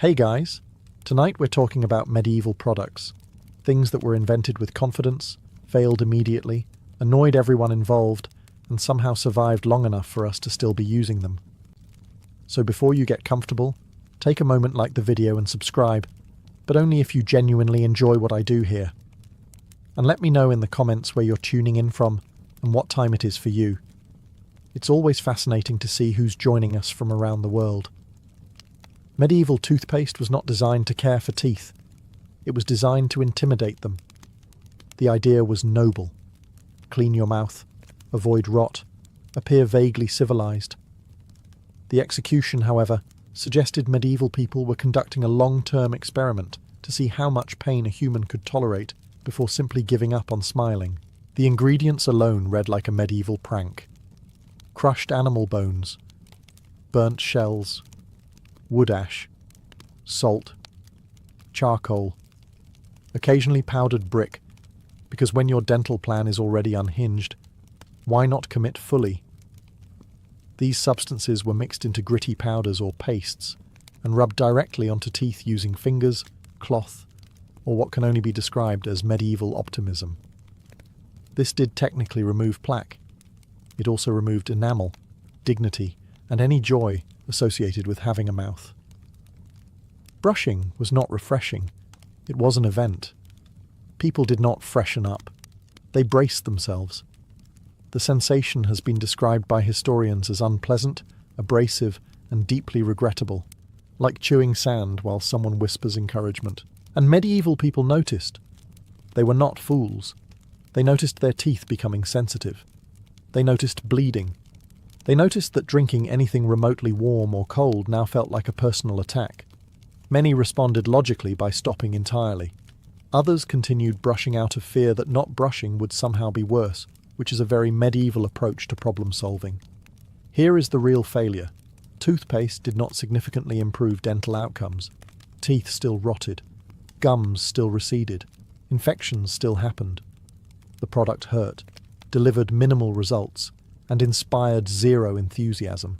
Hey guys, tonight we're talking about medieval products. Things that were invented with confidence, failed immediately, annoyed everyone involved, and somehow survived long enough for us to still be using them. So before you get comfortable, take a moment, like the video and subscribe, but only if you genuinely enjoy what I do here. And let me know in the comments where you're tuning in from and what time it is for you. It's always fascinating to see who's joining us from around the world. Medieval toothpaste was not designed to care for teeth. It was designed to intimidate them. The idea was noble. Clean your mouth, avoid rot, appear vaguely civilized. The execution, however, suggested medieval people were conducting a long-term experiment to see how much pain a human could tolerate before simply giving up on smiling. The ingredients alone read like a medieval prank. Crushed animal bones, burnt shells, wood ash, salt, charcoal, occasionally powdered brick, because when your dental plan is already unhinged, why not commit fully? These substances were mixed into gritty powders or pastes and rubbed directly onto teeth using fingers, cloth, or what can only be described as medieval optimism. This did technically remove plaque. It also removed enamel, dignity, and any joy associated with having a mouth. Brushing was not refreshing. It was an event. People did not freshen up. They braced themselves. The sensation has been described by historians as unpleasant, abrasive, and deeply regrettable, like chewing sand while someone whispers encouragement. And medieval people noticed. They were not fools. They noticed their teeth becoming sensitive. They noticed bleeding. They noticed that drinking anything remotely warm or cold now felt like a personal attack. Many responded logically by stopping entirely. Others continued brushing out of fear that not brushing would somehow be worse, which is a very medieval approach to problem solving. Here is the real failure. Toothpaste did not significantly improve dental outcomes. Teeth still rotted. Gums still receded. Infections still happened. The product hurt, delivered minimal results, and inspired zero enthusiasm.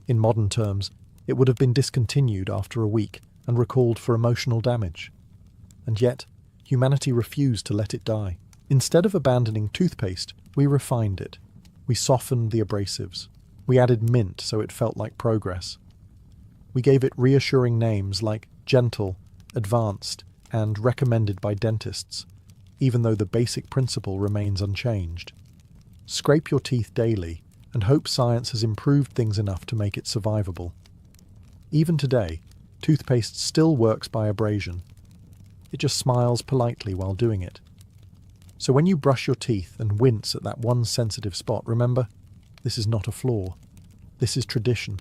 In modern terms, it would have been discontinued after a week and recalled for emotional damage. And yet, humanity refused to let it die. Instead of abandoning toothpaste, we refined it. We softened the abrasives. We added mint so it felt like progress. We gave it reassuring names like gentle, advanced, and recommended by dentists, even though the basic principle remains unchanged. Scrape your teeth daily and hope science has improved things enough to make it survivable. Even today, toothpaste still works by abrasion. It just smiles politely while doing it. So when you brush your teeth and wince at that one sensitive spot, remember, this is not a flaw. This is tradition.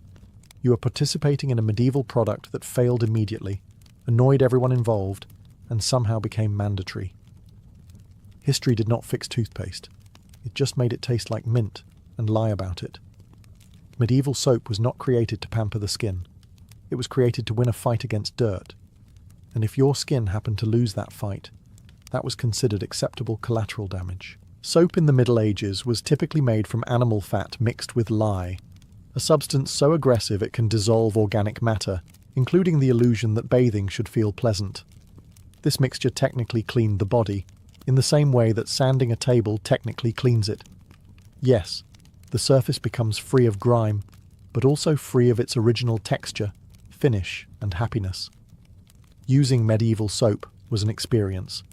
You are participating in a medieval product that failed immediately, annoyed everyone involved, and somehow became mandatory. History did not fix toothpaste. It just made it taste like mint and lie about it. Medieval soap was not created to pamper the skin. It was created to win a fight against dirt. And if your skin happened to lose that fight, that was considered acceptable collateral damage. Soap in the Middle Ages was typically made from animal fat mixed with lye, a substance so aggressive it can dissolve organic matter, including the illusion that bathing should feel pleasant. This mixture technically cleaned the body, in the same way that sanding a table technically cleans it. Yes, the surface becomes free of grime, but also free of its original texture, finish, and happiness. Using medieval soap was an experience.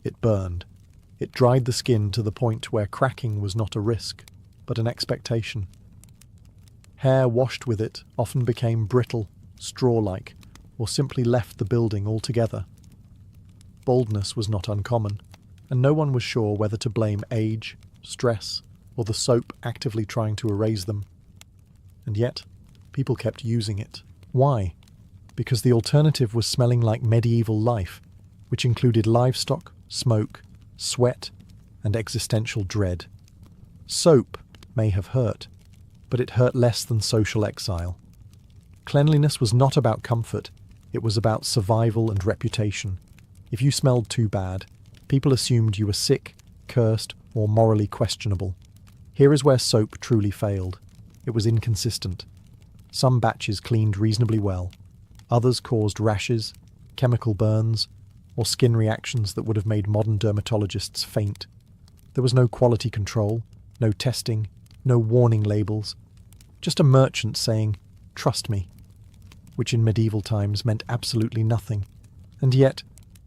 It burned. It dried the skin to the point where cracking was not a risk, but an expectation. Hair washed with it often became brittle, straw-like, or simply left the building altogether. Baldness was not uncommon, and no one was sure whether to blame age, stress, or the soap actively trying to erase them. And yet, people kept using it. Why? Because the alternative was smelling like medieval life, which included livestock, smoke, sweat, and existential dread. Soap may have hurt, but it hurt less than social exile. Cleanliness was not about comfort, it was about survival and reputation. If you smelled too bad, people assumed you were sick, cursed, or morally questionable. Here is where soap truly failed. It was inconsistent. Some batches cleaned reasonably well. Others caused rashes, chemical burns, or skin reactions that would have made modern dermatologists faint. There was no quality control, no testing, no warning labels, just a merchant saying, "Trust me," which in medieval times meant absolutely nothing. And yet,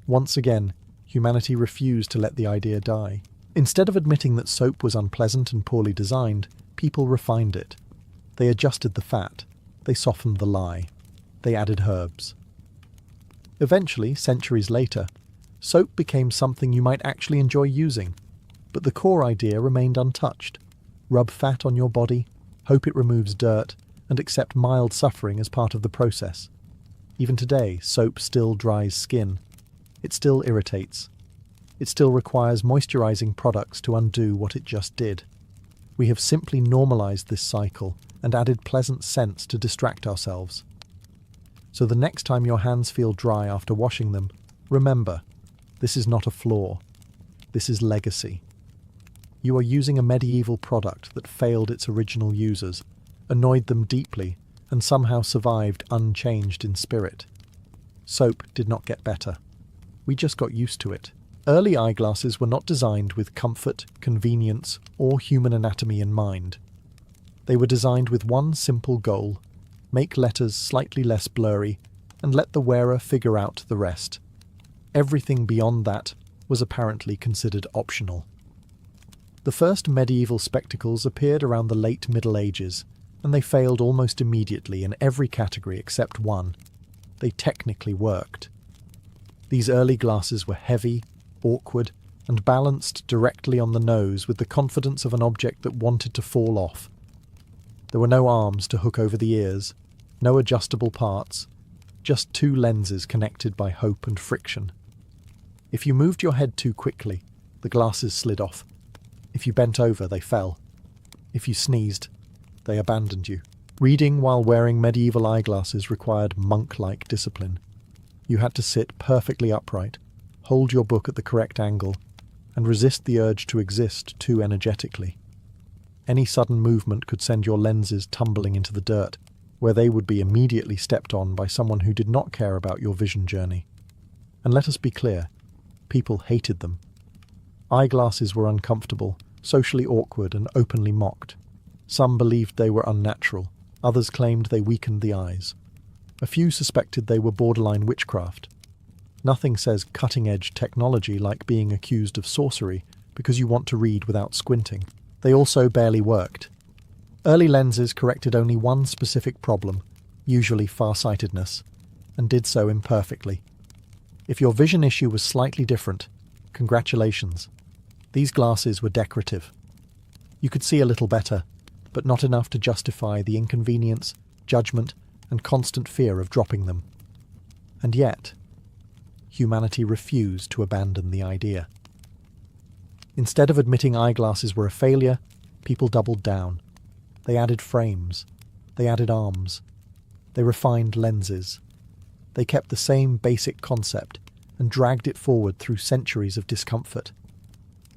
once again, humanity refused to let the idea die. Instead of admitting that soap was unpleasant and poorly designed, people refined it. They adjusted the fat, they softened the lye, they added herbs. Eventually, centuries later, soap became something you might actually enjoy using, but the core idea remained untouched. Rub fat on your body, hope it removes dirt, and accept mild suffering as part of the process. Even today, soap still dries skin. It still irritates. It still requires moisturizing products to undo what it just did. We have simply normalized this cycle and added pleasant scents to distract ourselves. So the next time your hands feel dry after washing them, remember, this is not a flaw. This is legacy. You are using a medieval product that failed its original users, annoyed them deeply, and somehow survived unchanged in spirit. Soap did not get better. We just got used to it. Early eyeglasses were not designed with comfort, convenience, or human anatomy in mind. They were designed with one simple goal: make letters slightly less blurry and let the wearer figure out the rest. Everything beyond that was apparently considered optional. The first medieval spectacles appeared around the late Middle Ages, and they failed almost immediately in every category except one. They technically worked. These early glasses were heavy, awkward, and balanced directly on the nose with the confidence of an object that wanted to fall off. There were no arms to hook over the ears, no adjustable parts, just two lenses connected by hope and friction. If you moved your head too quickly, the glasses slid off. If you bent over, they fell. If you sneezed, they abandoned you. Reading while wearing medieval eyeglasses required monk-like discipline. You had to sit perfectly upright, hold your book at the correct angle, and resist the urge to exist too energetically. Any sudden movement could send your lenses tumbling into the dirt, where they would be immediately stepped on by someone who did not care about your vision journey. And let us be clear, people hated them. Eyeglasses were uncomfortable, socially awkward, and openly mocked. Some believed they were unnatural, others claimed they weakened the eyes. A few suspected they were borderline witchcraft. Nothing says cutting-edge technology like being accused of sorcery because you want to read without squinting. They also barely worked. Early lenses corrected only one specific problem, usually farsightedness, and did so imperfectly. If your vision issue was slightly different, congratulations. These glasses were decorative. You could see a little better, but not enough to justify the inconvenience, judgment, and constant fear of dropping them. And yet, humanity refused to abandon the idea. Instead of admitting eyeglasses were a failure, people doubled down. They added frames. They added arms. They refined lenses. They kept the same basic concept and dragged it forward through centuries of discomfort.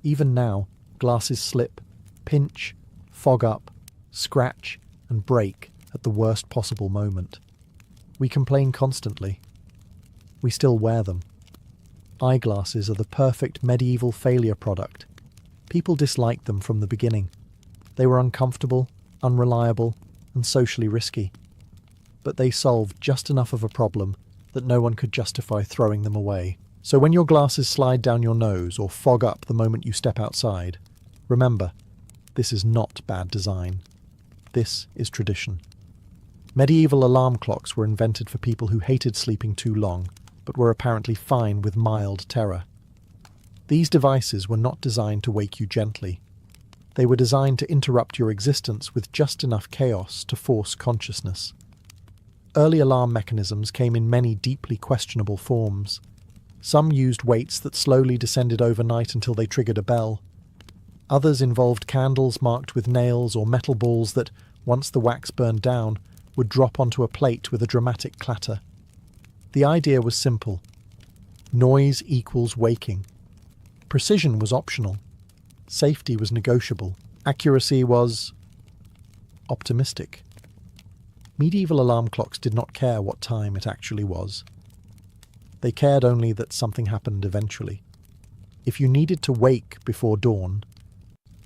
Even now, glasses slip, pinch, fog up, scratch, and break at the worst possible moment. We complain constantly. We still wear them. Eyeglasses are the perfect medieval failure product. People disliked them from the beginning. They were uncomfortable, unreliable, and socially risky. But they solved just enough of a problem that no one could justify throwing them away. So when your glasses slide down your nose or fog up the moment you step outside, remember, this is not bad design. This is tradition. Medieval alarm clocks were invented for people who hated sleeping too long, but were apparently fine with mild terror. These devices were not designed to wake you gently. They were designed to interrupt your existence with just enough chaos to force consciousness. Early alarm mechanisms came in many deeply questionable forms. Some used weights that slowly descended overnight until they triggered a bell. Others involved candles marked with nails or metal balls that, once the wax burned down, would drop onto a plate with a dramatic clatter. The idea was simple. Noise equals waking. Precision was optional. Safety was negotiable. Accuracy was optimistic. Medieval alarm clocks did not care what time it actually was. They cared only that something happened eventually. If you needed to wake before dawn,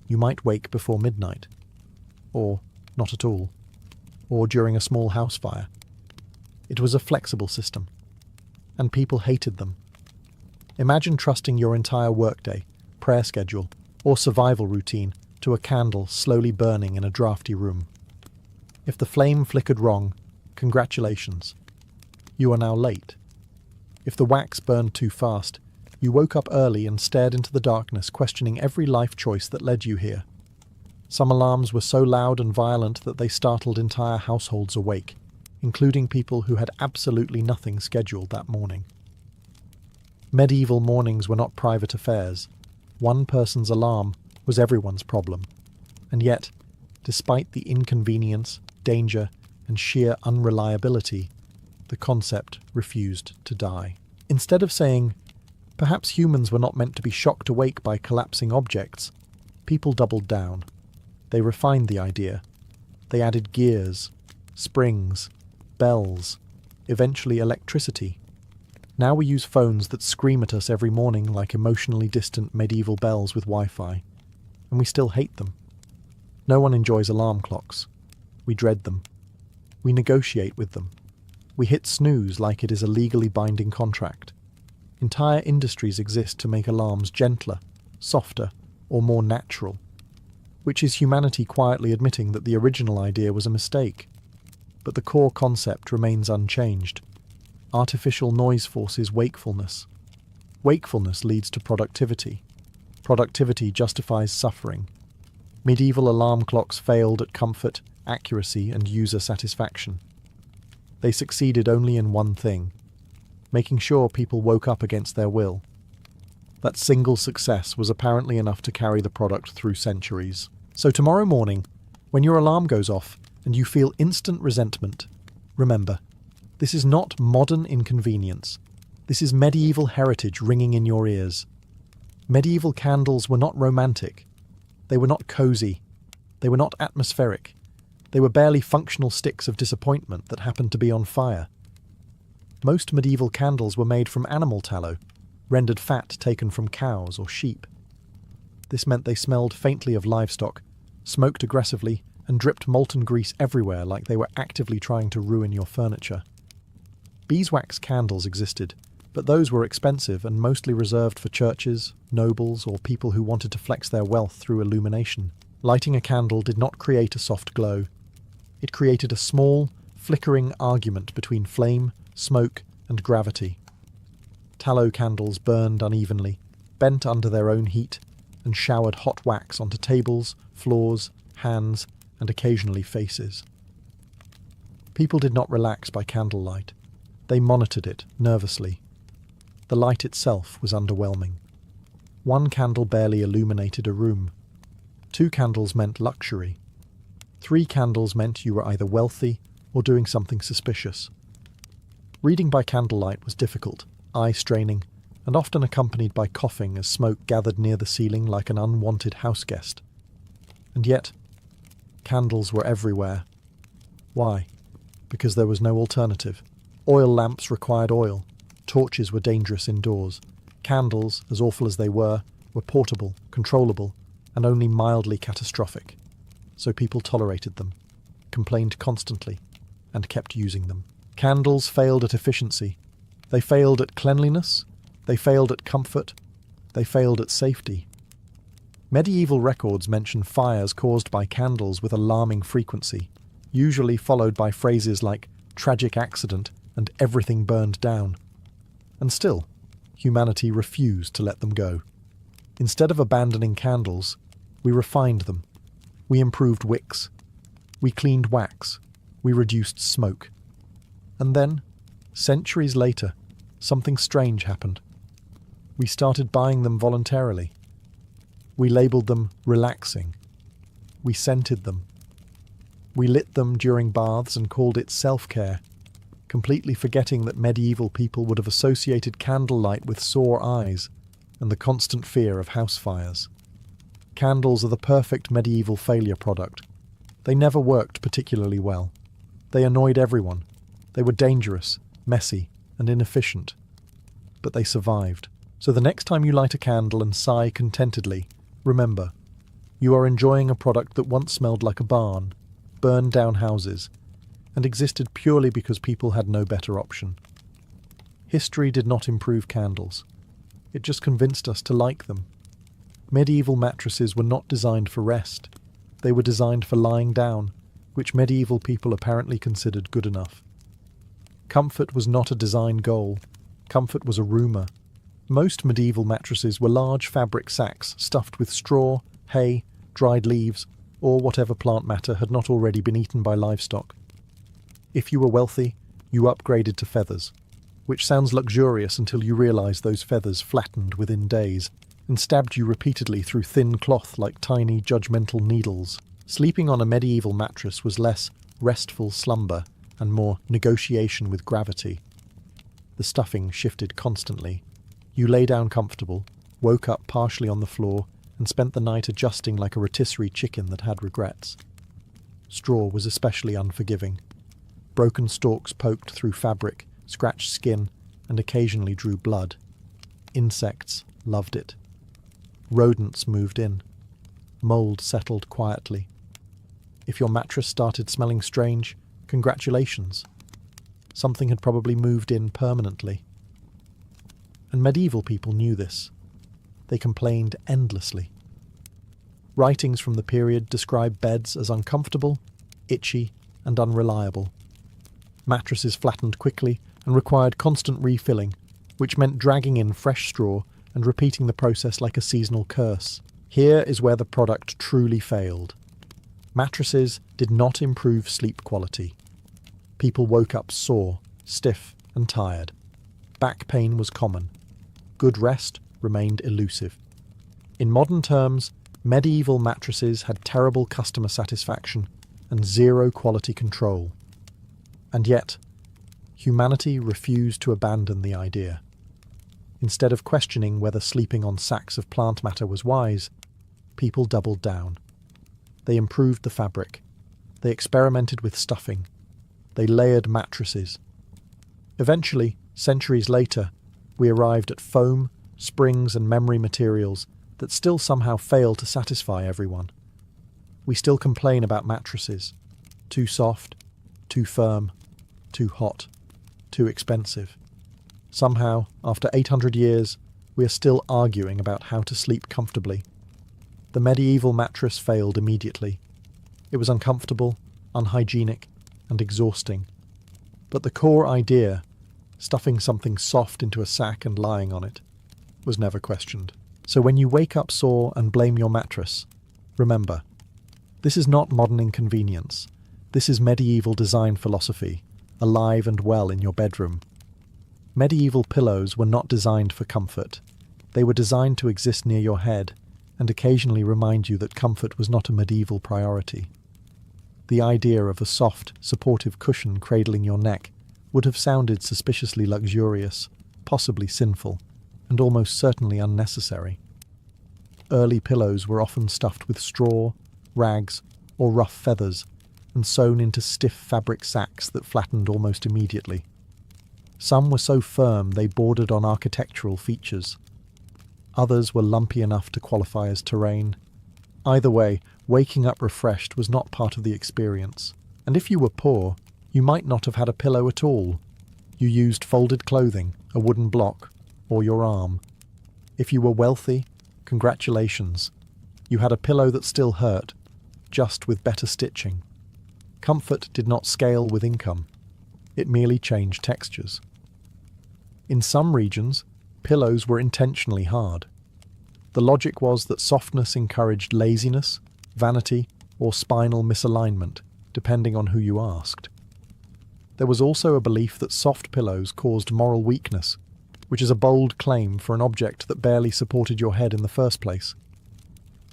you might wake before midnight, or not at all, or during a small house fire. It was a flexible system, and people hated them. Imagine trusting your entire workday, prayer schedule, or survival routine to a candle slowly burning in a drafty room. If the flame flickered wrong, congratulations. You are now late. If the wax burned too fast, you woke up early and stared into the darkness, questioning every life choice that led you here. Some alarms were so loud and violent that they startled entire households awake, including people who had absolutely nothing scheduled that morning. Medieval mornings were not private affairs. One person's alarm was everyone's problem. And yet, despite the inconvenience, danger, and sheer unreliability, the concept refused to die. Instead of saying, perhaps humans were not meant to be shocked awake by collapsing objects, people doubled down. They refined the idea. They added gears, springs, bells, eventually electricity. Now we use phones that scream at us every morning like emotionally distant medieval bells with Wi-Fi, and we still hate them. No one enjoys alarm clocks. We dread them. We negotiate with them. We hit snooze like it is a legally binding contract. Entire industries exist to make alarms gentler, softer, or more natural, which is humanity quietly admitting that the original idea was a mistake. But the core concept remains unchanged. Artificial noise forces wakefulness. Wakefulness leads to productivity. Productivity justifies suffering. Medieval alarm clocks failed at comfort, accuracy, and user satisfaction. They succeeded only in one thing: making sure people woke up against their will. That single success was apparently enough to carry the product through centuries. So tomorrow morning, when your alarm goes off and you feel instant resentment, remember, this is not modern inconvenience. This is medieval heritage ringing in your ears. Medieval candles were not romantic. They were not cozy. They were not atmospheric. They were barely functional sticks of disappointment that happened to be on fire. Most medieval candles were made from animal tallow, rendered fat taken from cows or sheep. This meant they smelled faintly of livestock, smoked aggressively, and dripped molten grease everywhere like they were actively trying to ruin your furniture. Beeswax candles existed, but those were expensive and mostly reserved for churches, nobles, or people who wanted to flex their wealth through illumination. Lighting a candle did not create a soft glow. It created a small, flickering argument between flame, smoke, and gravity. Tallow candles burned unevenly, bent under their own heat, and showered hot wax onto tables, floors, hands, and occasionally faces. People did not relax by candlelight. They monitored it nervously. The light itself was underwhelming. One candle barely illuminated a room. 2 candles meant luxury. 3 candles meant you were either wealthy or doing something suspicious. Reading by candlelight was difficult, eye-straining, and often accompanied by coughing as smoke gathered near the ceiling like an unwanted house guest. And yet, candles were everywhere. Why? Because there was no alternative. Oil lamps required oil. Torches were dangerous indoors. Candles, as awful as they were portable, controllable, and only mildly catastrophic. So people tolerated them, complained constantly, and kept using them. Candles failed at efficiency. They failed at cleanliness. They failed at comfort. They failed at safety. Medieval records mention fires caused by candles with alarming frequency, usually followed by phrases like tragic accident and everything burned down. And still, humanity refused to let them go. Instead of abandoning candles, we refined them. We improved wicks. We cleaned wax. We reduced smoke. And then, centuries later, something strange happened. We started buying them voluntarily. We labeled them relaxing. We scented them. We lit them during baths and called it self-care, completely forgetting that medieval people would have associated candlelight with sore eyes and the constant fear of house fires. Candles are the perfect medieval failure product. They never worked particularly well. They annoyed everyone. They were dangerous, messy, and inefficient. But they survived. So the next time you light a candle and sigh contentedly, remember, you are enjoying a product that once smelled like a barn, burned down houses, and existed purely because people had no better option. History did not improve candles. It just convinced us to like them. Medieval mattresses were not designed for rest. They were designed for lying down, which medieval people apparently considered good enough. Comfort was not a design goal. Comfort was a rumour. Most medieval mattresses were large fabric sacks stuffed with straw, hay, dried leaves, or whatever plant matter had not already been eaten by livestock. If you were wealthy, you upgraded to feathers, which sounds luxurious until you realise those feathers flattened within days and stabbed you repeatedly through thin cloth like tiny judgmental needles. Sleeping on a medieval mattress was less restful slumber and more negotiation with gravity. The stuffing shifted constantly. You lay down comfortable, woke up partially on the floor, and spent the night adjusting like a rotisserie chicken that had regrets. Straw was especially unforgiving. Broken stalks poked through fabric, scratched skin, and occasionally drew blood. Insects loved it. Rodents moved in. Mold settled quietly. If your mattress started smelling strange, congratulations. Something had probably moved in permanently. And medieval people knew this. They complained endlessly. Writings from the period describe beds as uncomfortable, itchy, and unreliable. Mattresses flattened quickly and required constant refilling, which meant dragging in fresh straw and repeating the process like a seasonal curse. Here is where the product truly failed. Mattresses did not improve sleep quality. People woke up sore, stiff, and tired. Back pain was common. Good rest remained elusive. In modern terms, medieval mattresses had terrible customer satisfaction and zero quality control. And yet, humanity refused to abandon the idea. Instead of questioning whether sleeping on sacks of plant matter was wise, people doubled down. They improved the fabric. They experimented with stuffing. They layered mattresses. Eventually, centuries later, we arrived at foam, springs, and memory materials that still somehow fail to satisfy everyone. We still complain about mattresses. Too soft, too firm, too hot, too expensive. Somehow, after 800 years, we are still arguing about how to sleep comfortably. The medieval mattress failed immediately. It was uncomfortable, unhygienic, and exhausting. But the core idea, stuffing something soft into a sack and lying on it, was never questioned. So when you wake up sore and blame your mattress, remember, this is not modern inconvenience. This is medieval design philosophy, alive and well in your bedroom. Medieval pillows were not designed for comfort. They were designed to exist near your head and occasionally remind you that comfort was not a medieval priority. The idea of a soft, supportive cushion cradling your neck would have sounded suspiciously luxurious, possibly sinful, and almost certainly unnecessary. Early pillows were often stuffed with straw, rags, or rough feathers, and sewn into stiff fabric sacks that flattened almost immediately. Some were so firm they bordered on architectural features. Others were lumpy enough to qualify as terrain. Either way, waking up refreshed was not part of the experience. And if you were poor, you might not have had a pillow at all. You used folded clothing, a wooden block, or your arm. If you were wealthy, congratulations. You had a pillow that still hurt, just with better stitching. Comfort did not scale with income. It merely changed textures. In some regions, pillows were intentionally hard. The logic was that softness encouraged laziness, vanity, or spinal misalignment, depending on who you asked. There was also a belief that soft pillows caused moral weakness, which is a bold claim for an object that barely supported your head in the first place.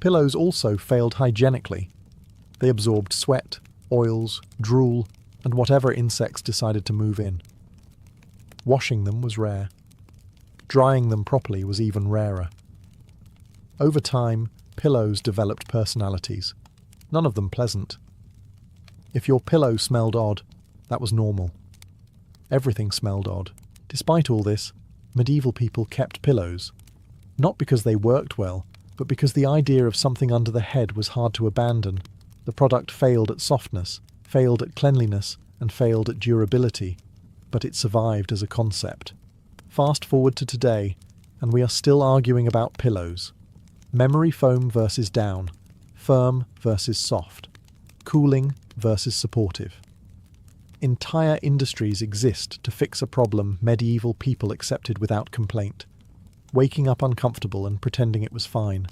Pillows also failed hygienically. They absorbed sweat, oils, drool, and whatever insects decided to move in. Washing them was rare. Drying them properly was even rarer. Over time, pillows developed personalities, none of them pleasant. If your pillow smelled odd, That was normal. Everything smelled odd. Despite all this, medieval people kept pillows. Not because they worked well, but because the idea of something under the head was hard to abandon. The product failed at softness, failed at cleanliness, and failed at durability, but it survived as a concept. Fast forward to today, and we are still arguing about pillows. Memory foam versus down, firm versus soft, cooling versus supportive. Entire industries exist to fix a problem medieval people accepted without complaint, waking up uncomfortable and pretending it was fine.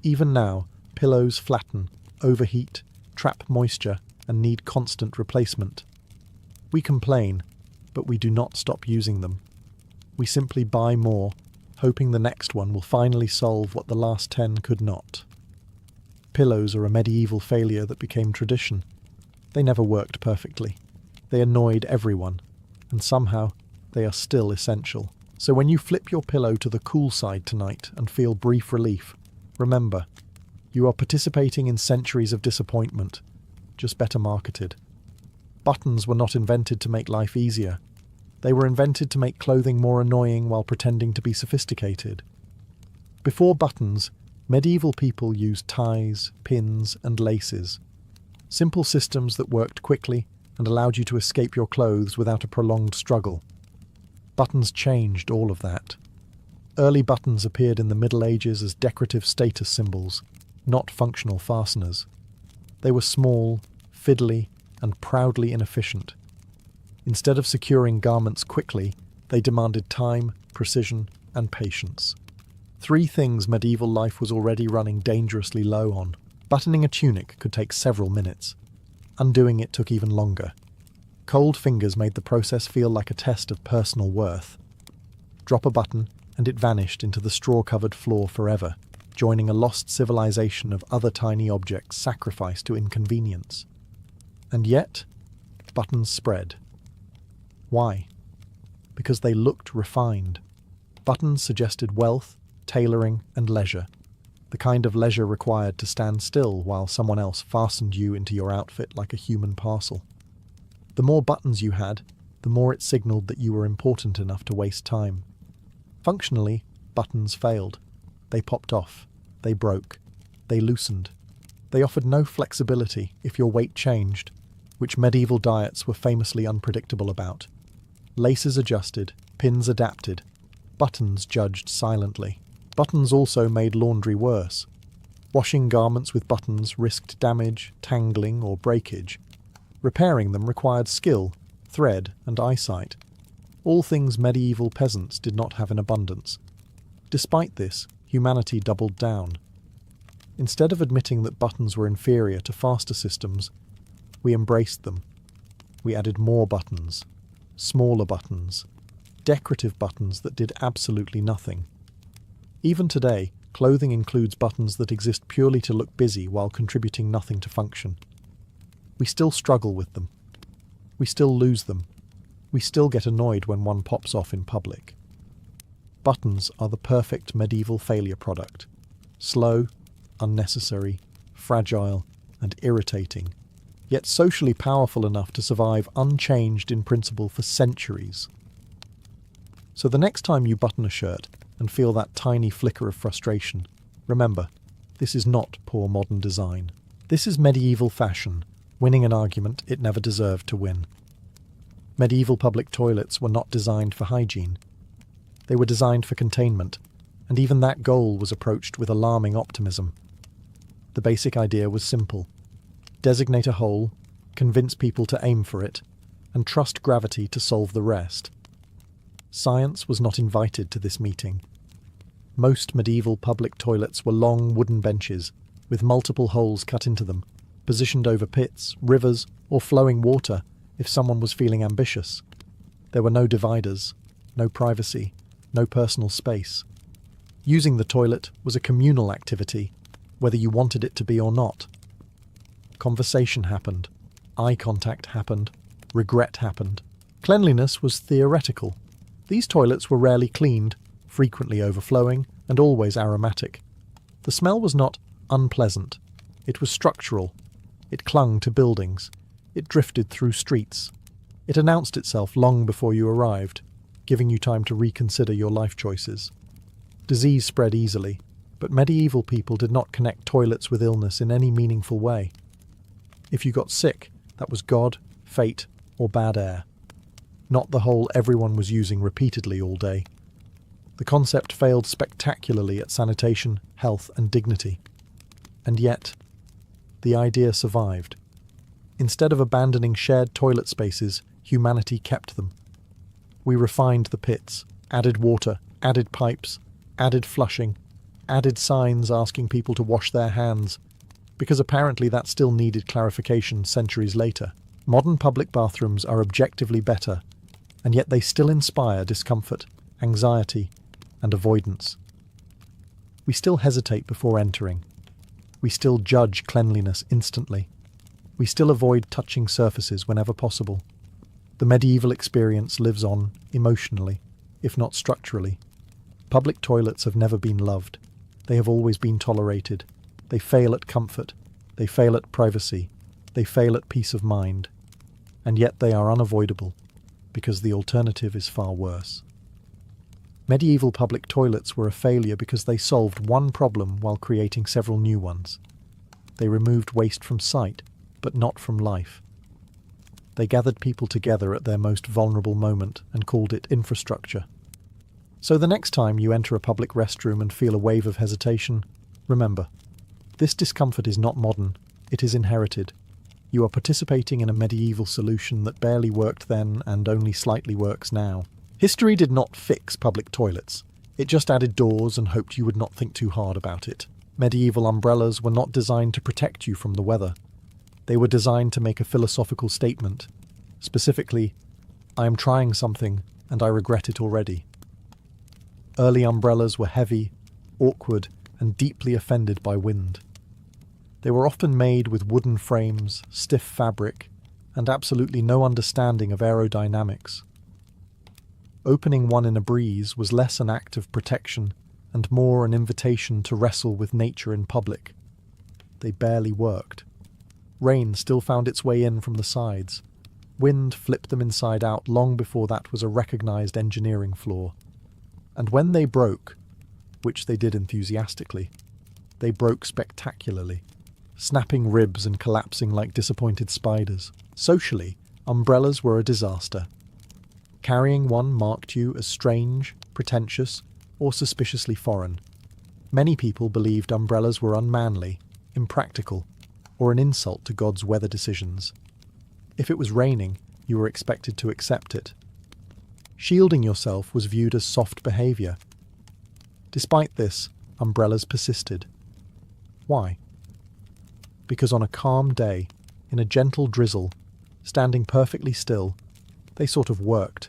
Even now, pillows flatten, overheat, trap moisture, and need constant replacement. We complain, but we do not stop using them. We simply buy more, hoping the next one will finally solve what the last 10 could not. Pillows are a medieval failure that became tradition. They never worked perfectly. They annoyed everyone, and somehow they are still essential. So when you flip your pillow to the cool side tonight and feel brief relief, remember, you are participating in centuries of disappointment, just better marketed. Buttons were not invented to make life easier. They were invented to make clothing more annoying while pretending to be sophisticated. Before buttons, medieval people used ties, pins, and laces. Simple systems that worked quickly and allowed you to escape your clothes without a prolonged struggle. Buttons changed all of that. Early buttons appeared in the Middle Ages as decorative status symbols, not functional fasteners. They were small, fiddly, and proudly inefficient. Instead of securing garments quickly, they demanded time, precision, and patience. 3 things medieval life was already running dangerously low on. Buttoning a tunic could take several minutes. Undoing it took even longer. Cold fingers made the process feel like a test of personal worth. Drop a button, and it vanished into the straw-covered floor forever, joining a lost civilization of other tiny objects sacrificed to inconvenience. And yet, buttons spread. Why? Because they looked refined. Buttons suggested wealth, tailoring, and leisure. The kind of leisure required to stand still while someone else fastened you into your outfit like a human parcel. The more buttons you had, the more it signaled that you were important enough to waste time. Functionally, buttons failed. They popped off. They broke. They loosened. They offered no flexibility if your weight changed, which medieval diets were famously unpredictable about. Laces adjusted, pins adapted, buttons judged silently. Buttons also made laundry worse. Washing garments with buttons risked damage, tangling, or breakage. Repairing them required skill, thread, and eyesight. All things medieval peasants did not have in abundance. Despite this, humanity doubled down. Instead of admitting that buttons were inferior to faster systems, we embraced them. We added more buttons, smaller buttons, decorative buttons that did absolutely nothing. Even today, clothing includes buttons that exist purely to look busy while contributing nothing to function. We still struggle with them. We still lose them. We still get annoyed when one pops off in public. Buttons are the perfect medieval failure product. Slow, unnecessary, fragile, and irritating, yet socially powerful enough to survive unchanged in principle for centuries. So the next time you button a shirt and feel that tiny flicker of frustration, remember, this is not poor modern design. This is medieval fashion, winning an argument it never deserved to win. Medieval public toilets were not designed for hygiene. They were designed for containment, and even that goal was approached with alarming optimism. The basic idea was simple. Designate a hole, convince people to aim for it, and trust gravity to solve the rest. Science was not invited to this meeting. Most medieval public toilets were long wooden benches, with multiple holes cut into them, positioned over pits, rivers, or flowing water if someone was feeling ambitious. There were no dividers, no privacy, no personal space. Using the toilet was a communal activity, whether you wanted it to be or not. Conversation happened, eye contact happened, regret happened. Cleanliness was theoretical. These toilets were rarely cleaned, frequently overflowing, and always aromatic. The smell was not unpleasant. It was structural. It clung to buildings. It drifted through streets. It announced itself long before you arrived, giving you time to reconsider your life choices. Disease spread easily, but medieval people did not connect toilets with illness in any meaningful way. If you got sick, that was God, fate, or bad air. Not the whole everyone was using repeatedly all day. The concept failed spectacularly at sanitation, health, and dignity. And yet, the idea survived. Instead of abandoning shared toilet spaces, humanity kept them. We refined the pits, added water, added pipes, added flushing, added signs asking people to wash their hands, because apparently that still needed clarification centuries later. Modern public bathrooms are objectively better, and yet they still inspire discomfort, anxiety, and avoidance. We still hesitate before entering. We still judge cleanliness instantly. We still avoid touching surfaces whenever possible. The medieval experience lives on emotionally, if not structurally. Public toilets have never been loved. They have always been tolerated. They fail at comfort. They fail at privacy. They fail at peace of mind. And yet they are unavoidable, because the alternative is far worse. Medieval public toilets were a failure because they solved one problem while creating several new ones. They removed waste from sight, but not from life. They gathered people together at their most vulnerable moment and called it infrastructure. So the next time you enter a public restroom and feel a wave of hesitation, remember, this discomfort is not modern, it is inherited. You are participating in a medieval solution that barely worked then and only slightly works now. History did not fix public toilets. It just added doors and hoped you would not think too hard about it. Medieval umbrellas were not designed to protect you from the weather. They were designed to make a philosophical statement. Specifically, I am trying something and I regret it already. Early umbrellas were heavy, awkward, and deeply offended by wind. They were often made with wooden frames, stiff fabric, and absolutely no understanding of aerodynamics. Opening one in a breeze was less an act of protection and more an invitation to wrestle with nature in public. They barely worked. Rain still found its way in from the sides. Wind flipped them inside out long before that was a recognized engineering flaw. And when they broke, which they did enthusiastically, they broke spectacularly, snapping ribs and collapsing like disappointed spiders. Socially, umbrellas were a disaster. Carrying one marked you as strange, pretentious, or suspiciously foreign. Many people believed umbrellas were unmanly, impractical, or an insult to God's weather decisions. If it was raining, you were expected to accept it. Shielding yourself was viewed as soft behaviour. Despite this, umbrellas persisted. Why? Because on a calm day, in a gentle drizzle, standing perfectly still, they sort of worked.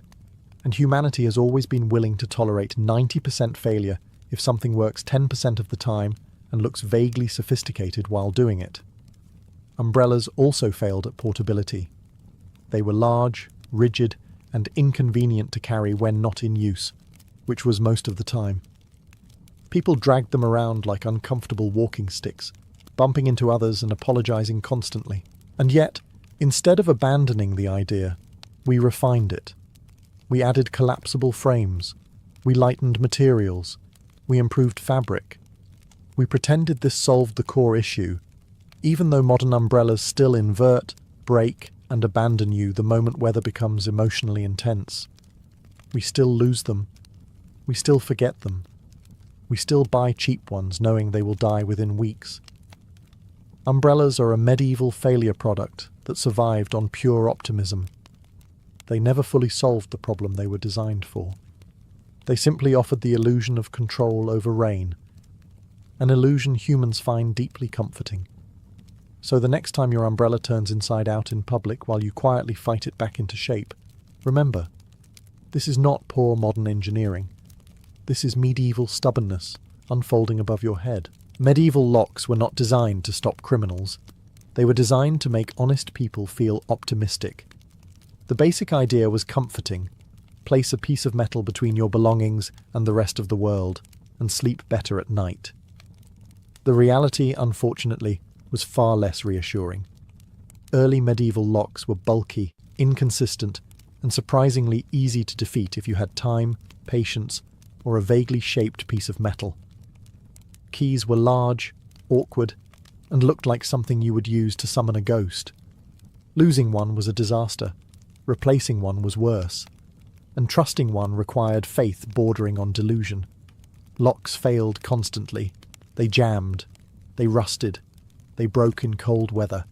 And humanity has always been willing to tolerate 90% failure if something works 10% of the time and looks vaguely sophisticated while doing it. Umbrellas also failed at portability. They were large, rigid, and inconvenient to carry when not in use, which was most of the time. People dragged them around like uncomfortable walking sticks, bumping into others and apologizing constantly. And yet, instead of abandoning the idea, we refined it. We added collapsible frames. We lightened materials. We improved fabric. We pretended this solved the core issue, even though modern umbrellas still invert, break, and abandon you the moment weather becomes emotionally intense. We still lose them. We still forget them. We still buy cheap ones knowing they will die within weeks. Umbrellas are a medieval failure product that survived on pure optimism. They never fully solved the problem they were designed for. They simply offered the illusion of control over rain, an illusion humans find deeply comforting. So the next time your umbrella turns inside out in public while you quietly fight it back into shape, remember, this is not poor modern engineering. This is medieval stubbornness unfolding above your head. Medieval locks were not designed to stop criminals. They were designed to make honest people feel optimistic. The basic idea was comforting. Place a piece of metal between your belongings and the rest of the world, and sleep better at night. The reality, unfortunately, was far less reassuring. Early medieval locks were bulky, inconsistent, and surprisingly easy to defeat if you had time, patience, or a vaguely shaped piece of metal. Keys were large, awkward, and looked like something you would use to summon a ghost. Losing one was a disaster, replacing one was worse, and trusting one required faith bordering on delusion. Locks failed constantly. They jammed. They rusted. They broke in cold weather.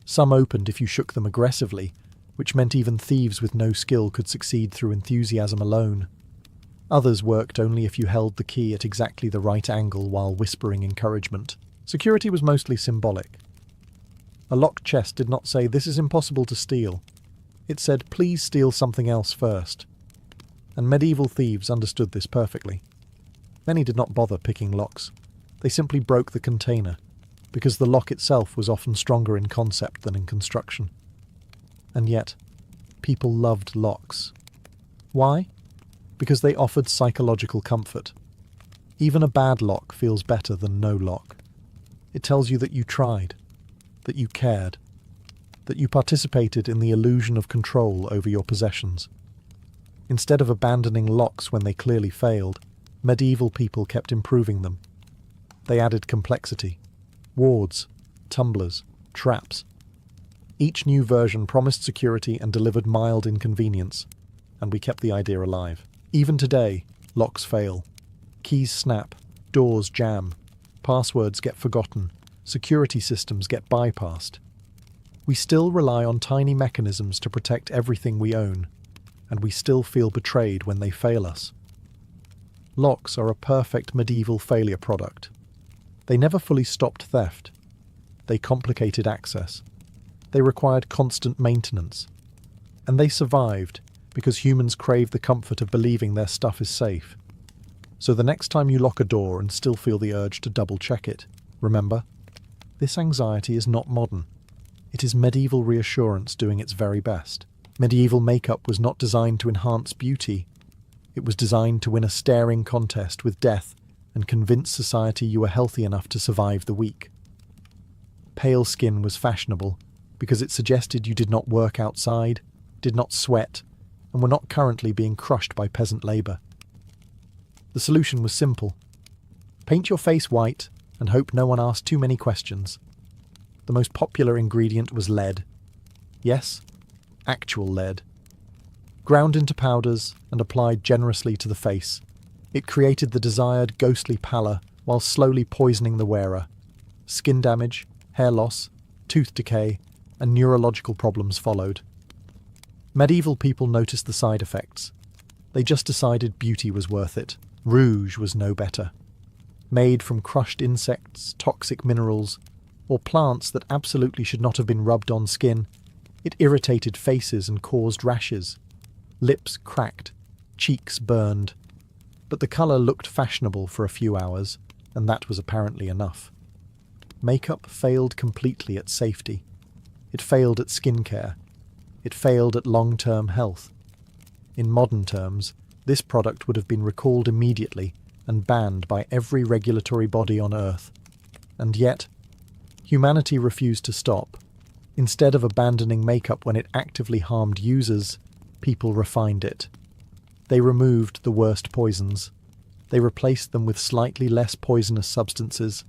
Some opened if you shook them aggressively, which meant even thieves with no skill could succeed through enthusiasm alone. Others worked only if you held the key at exactly the right angle while whispering encouragement. Security was mostly symbolic. A locked chest did not say, "This is impossible to steal." It said, "Please steal something else first." And medieval thieves understood this perfectly. Many did not bother picking locks. They simply broke the container, because the lock itself was often stronger in concept than in construction. And yet, people loved locks. Why? Because they offered psychological comfort. Even a bad lock feels better than no lock. It tells you that you tried, that you cared, that you participated in the illusion of control over your possessions. Instead of abandoning locks when they clearly failed, medieval people kept improving them. They added complexity, wards, tumblers, traps. Each new version promised security and delivered mild inconvenience, and we kept the idea alive. Even today, locks fail. Keys snap, doors jam, passwords get forgotten, security systems get bypassed. We still rely on tiny mechanisms to protect everything we own, and we still feel betrayed when they fail us. Locks are a perfect medieval failure product. They never fully stopped theft. They complicated access. They required constant maintenance. And they survived because humans crave the comfort of believing their stuff is safe. So the next time you lock a door and still feel the urge to double-check it, remember, this anxiety is not modern. It is medieval reassurance doing its very best. Medieval makeup was not designed to enhance beauty. It was designed to win a staring contest with death and convince society you were healthy enough to survive the week. Pale skin was fashionable because it suggested you did not work outside, did not sweat, and were not currently being crushed by peasant labour. The solution was simple. Paint your face white and hope no one asked too many questions. The most popular ingredient was lead. Yes, actual lead. Ground into powders and applied generously to the face, it created the desired ghostly pallor while slowly poisoning the wearer. Skin damage, hair loss, tooth decay, and neurological problems followed. Medieval people noticed the side effects. They just decided beauty was worth it. Rouge was no better. Made from crushed insects, toxic minerals, or plants that absolutely should not have been rubbed on skin, it irritated faces and caused rashes. Lips cracked, cheeks burned. But the colour looked fashionable for a few hours, and that was apparently enough. Makeup failed completely at safety. It failed at skincare. It failed at long-term health. In modern terms, this product would have been recalled immediately and banned by every regulatory body on Earth. And yet, humanity refused to stop. Instead of abandoning makeup when it actively harmed users, people refined it. They removed the worst poisons. They replaced them with slightly less poisonous substances.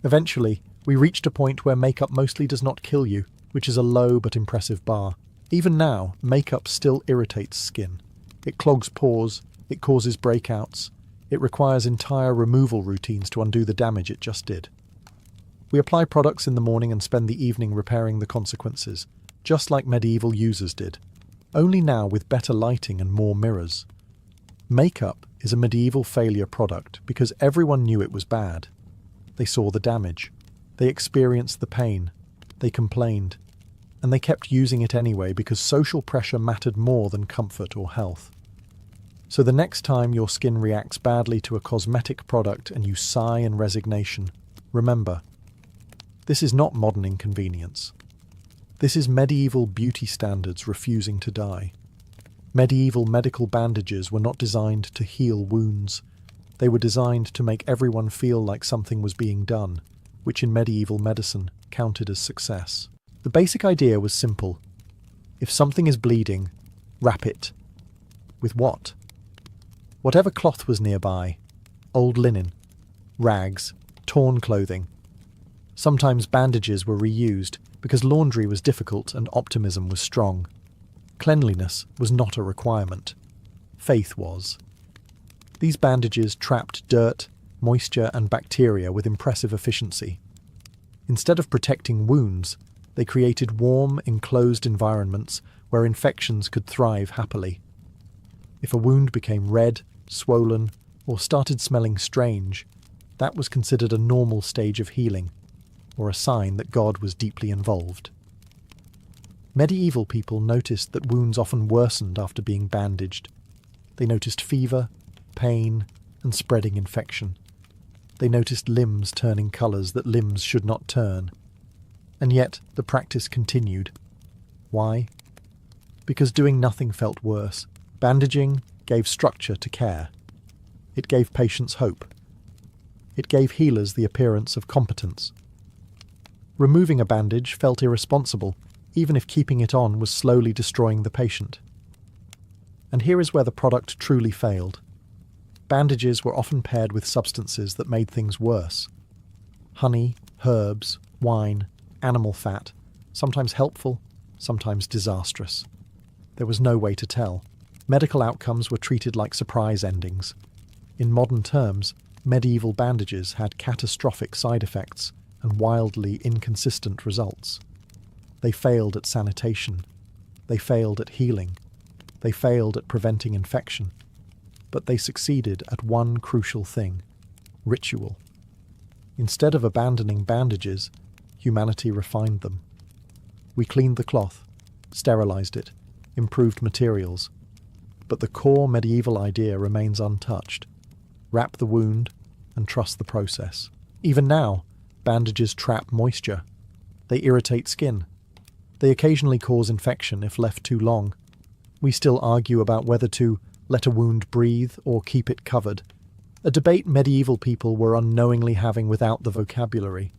Eventually, we reached a point where makeup mostly does not kill you, which is a low but impressive bar. Even now, makeup still irritates skin. It clogs pores, it causes breakouts, it requires entire removal routines to undo the damage it just did. We apply products in the morning and spend the evening repairing the consequences, just like medieval users did, only now with better lighting and more mirrors. Makeup is a medieval failure product because everyone knew it was bad. They saw the damage, they experienced the pain, they complained, and they kept using it anyway because social pressure mattered more than comfort or health. So the next time your skin reacts badly to a cosmetic product and you sigh in resignation, remember, this is not modern inconvenience. This is medieval beauty standards refusing to die. Medieval medical bandages were not designed to heal wounds. They were designed to make everyone feel like something was being done, which in medieval medicine counted as success. The basic idea was simple. If something is bleeding, wrap it. With what? Whatever cloth was nearby. Old linen, rags, torn clothing. Sometimes bandages were reused because laundry was difficult and optimism was strong. Cleanliness was not a requirement. Faith was. These bandages trapped dirt, moisture, and bacteria with impressive efficiency. Instead of protecting wounds, they created warm, enclosed environments where infections could thrive happily. If a wound became red, swollen, or started smelling strange, that was considered a normal stage of healing, or a sign that God was deeply involved. Medieval people noticed that wounds often worsened after being bandaged. They noticed fever, pain, and spreading infection. They noticed limbs turning colours that limbs should not turn. And yet the practice continued. Why? Because doing nothing felt worse. Bandaging gave structure to care. It gave patients hope. It gave healers the appearance of competence. Removing a bandage felt irresponsible, even if keeping it on was slowly destroying the patient. And here is where the product truly failed. Bandages were often paired with substances that made things worse. Honey, herbs, wine, animal fat, sometimes helpful, sometimes disastrous. There was no way to tell. Medical outcomes were treated like surprise endings. In modern terms, medieval bandages had catastrophic side effects and wildly inconsistent results. They failed at sanitation. They failed at healing. They failed at preventing infection. But they succeeded at one crucial thing: ritual. Instead of abandoning bandages, humanity refined them. We cleaned the cloth, sterilized it, improved materials. But the core medieval idea remains untouched. Wrap the wound and trust the process. Even now, bandages trap moisture. They irritate skin. They occasionally cause infection if left too long. We still argue about whether to let a wound breathe or keep it covered, a debate medieval people were unknowingly having without the vocabulary.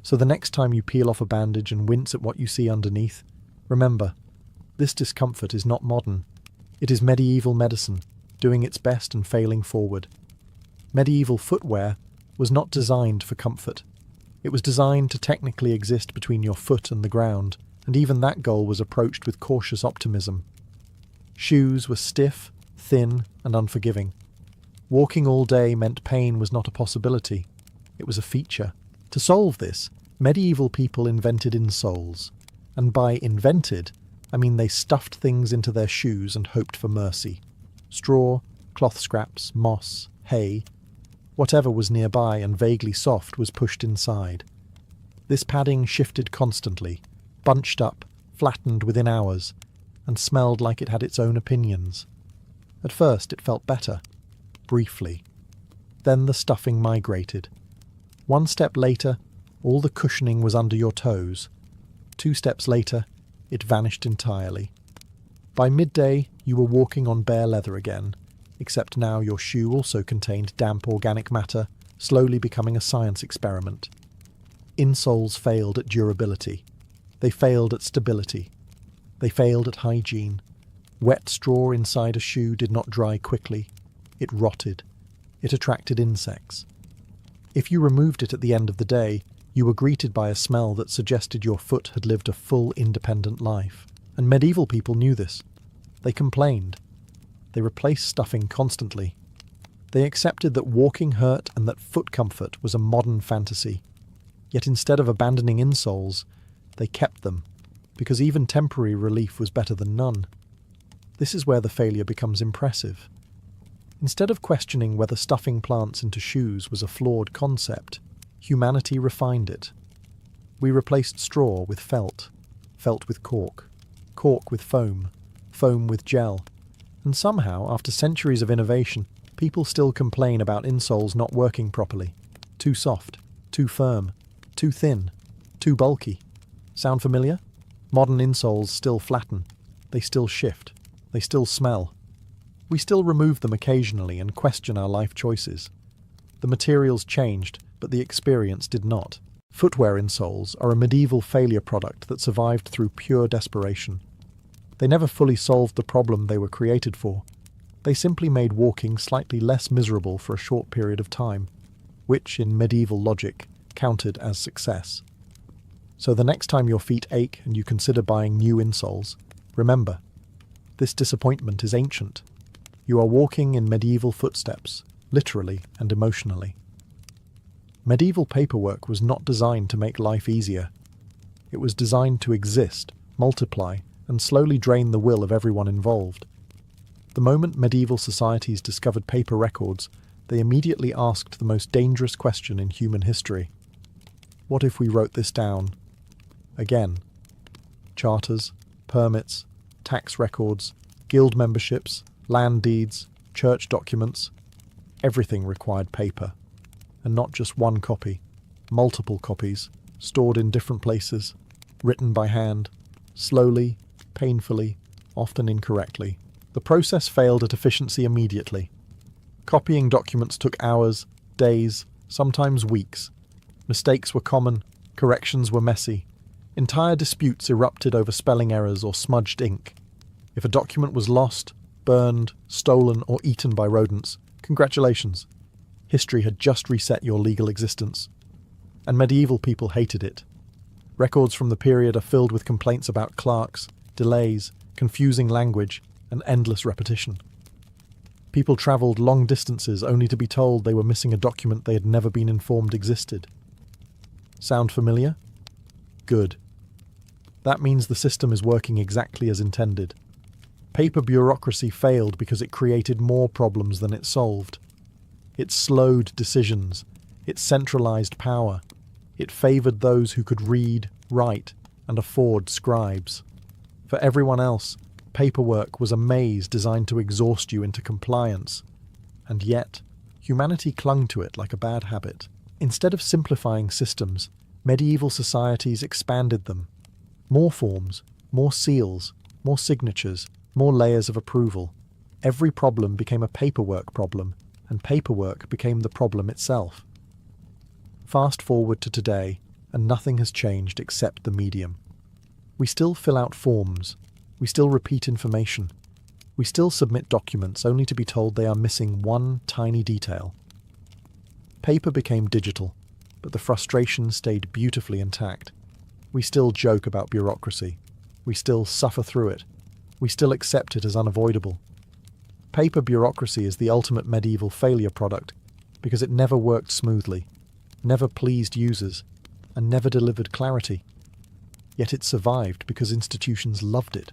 So the next time you peel off a bandage and wince at what you see underneath, remember, this discomfort is not modern. It is medieval medicine, doing its best and failing forward. Medieval footwear was not designed for comfort. It was designed to technically exist between your foot and the ground, and even that goal was approached with cautious optimism. Shoes were stiff, thin, and unforgiving. Walking all day meant pain was not a possibility. It was a feature. To solve this, medieval people invented insoles. And by invented, I mean they stuffed things into their shoes and hoped for mercy. Straw, cloth scraps, moss, hay, whatever was nearby and vaguely soft was pushed inside. This padding shifted constantly, bunched up, flattened within hours, and smelled like it had its own opinions. At first it felt better, briefly. Then the stuffing migrated. One step later, all the cushioning was under your toes. 2 steps later, it vanished entirely. By midday, you were walking on bare leather again, except now your shoe also contained damp organic matter, slowly becoming a science experiment. Insoles failed at durability. They failed at stability. They failed at hygiene. Wet straw inside a shoe did not dry quickly. It rotted. It attracted insects. If you removed it at the end of the day, you were greeted by a smell that suggested your foot had lived a full, independent life. And medieval people knew this. They complained. They replaced stuffing constantly. They accepted that walking hurt and that foot comfort was a modern fantasy. Yet instead of abandoning insoles, they kept them, because even temporary relief was better than none. This is where the failure becomes impressive. Instead of questioning whether stuffing plants into shoes was a flawed concept, humanity refined it. We replaced straw with felt, felt with cork, cork with foam, foam with gel, and somehow, after centuries of innovation, people still complain about insoles not working properly. Too soft, too firm, too thin, too bulky. Sound familiar? Modern insoles still flatten. They still shift. They still smell. We still remove them occasionally and question our life choices. The materials changed, but the experience did not. Footwear insoles are a medieval failure product that survived through pure desperation. They never fully solved the problem they were created for. They simply made walking slightly less miserable for a short period of time, which, in medieval logic, counted as success. So the next time your feet ache and you consider buying new insoles, remember, this disappointment is ancient. You are walking in medieval footsteps, literally and emotionally. Medieval paperwork was not designed to make life easier. It was designed to exist, multiply, and slowly drain the will of everyone involved. The moment medieval societies discovered paper records, they immediately asked the most dangerous question in human history. What if we wrote this down? Again. Charters, permits, tax records, guild memberships, land deeds, church documents, everything required paper. And not just one copy, multiple copies, stored in different places, written by hand, slowly, painfully, often incorrectly. The process failed at efficiency immediately. Copying documents took hours, days, sometimes weeks. Mistakes were common, corrections were messy. Entire disputes erupted over spelling errors or smudged ink. If a document was lost, burned, stolen, or eaten by rodents, congratulations. History had just reset your legal existence. And medieval people hated it. Records from the period are filled with complaints about clerks, delays, confusing language, and endless repetition. People travelled long distances only to be told they were missing a document they had never been informed existed. Sound familiar? Good. That means the system is working exactly as intended. Paper bureaucracy failed because it created more problems than it solved. It slowed decisions. It centralized power. It favored those who could read, write, and afford scribes. For everyone else, paperwork was a maze designed to exhaust you into compliance. And yet, humanity clung to it like a bad habit. Instead of simplifying systems, medieval societies expanded them. More forms, more seals, more signatures, more layers of approval. Every problem became a paperwork problem, and paperwork became the problem itself. Fast forward to today, and nothing has changed except the medium. We still fill out forms. We still repeat information. We still submit documents only to be told they are missing one tiny detail. Paper became digital, but the frustration stayed beautifully intact. We still joke about bureaucracy. We still suffer through it. We still accept it as unavoidable. Paper bureaucracy is the ultimate medieval failure product because it never worked smoothly, never pleased users, and never delivered clarity. Yet it survived because institutions loved it.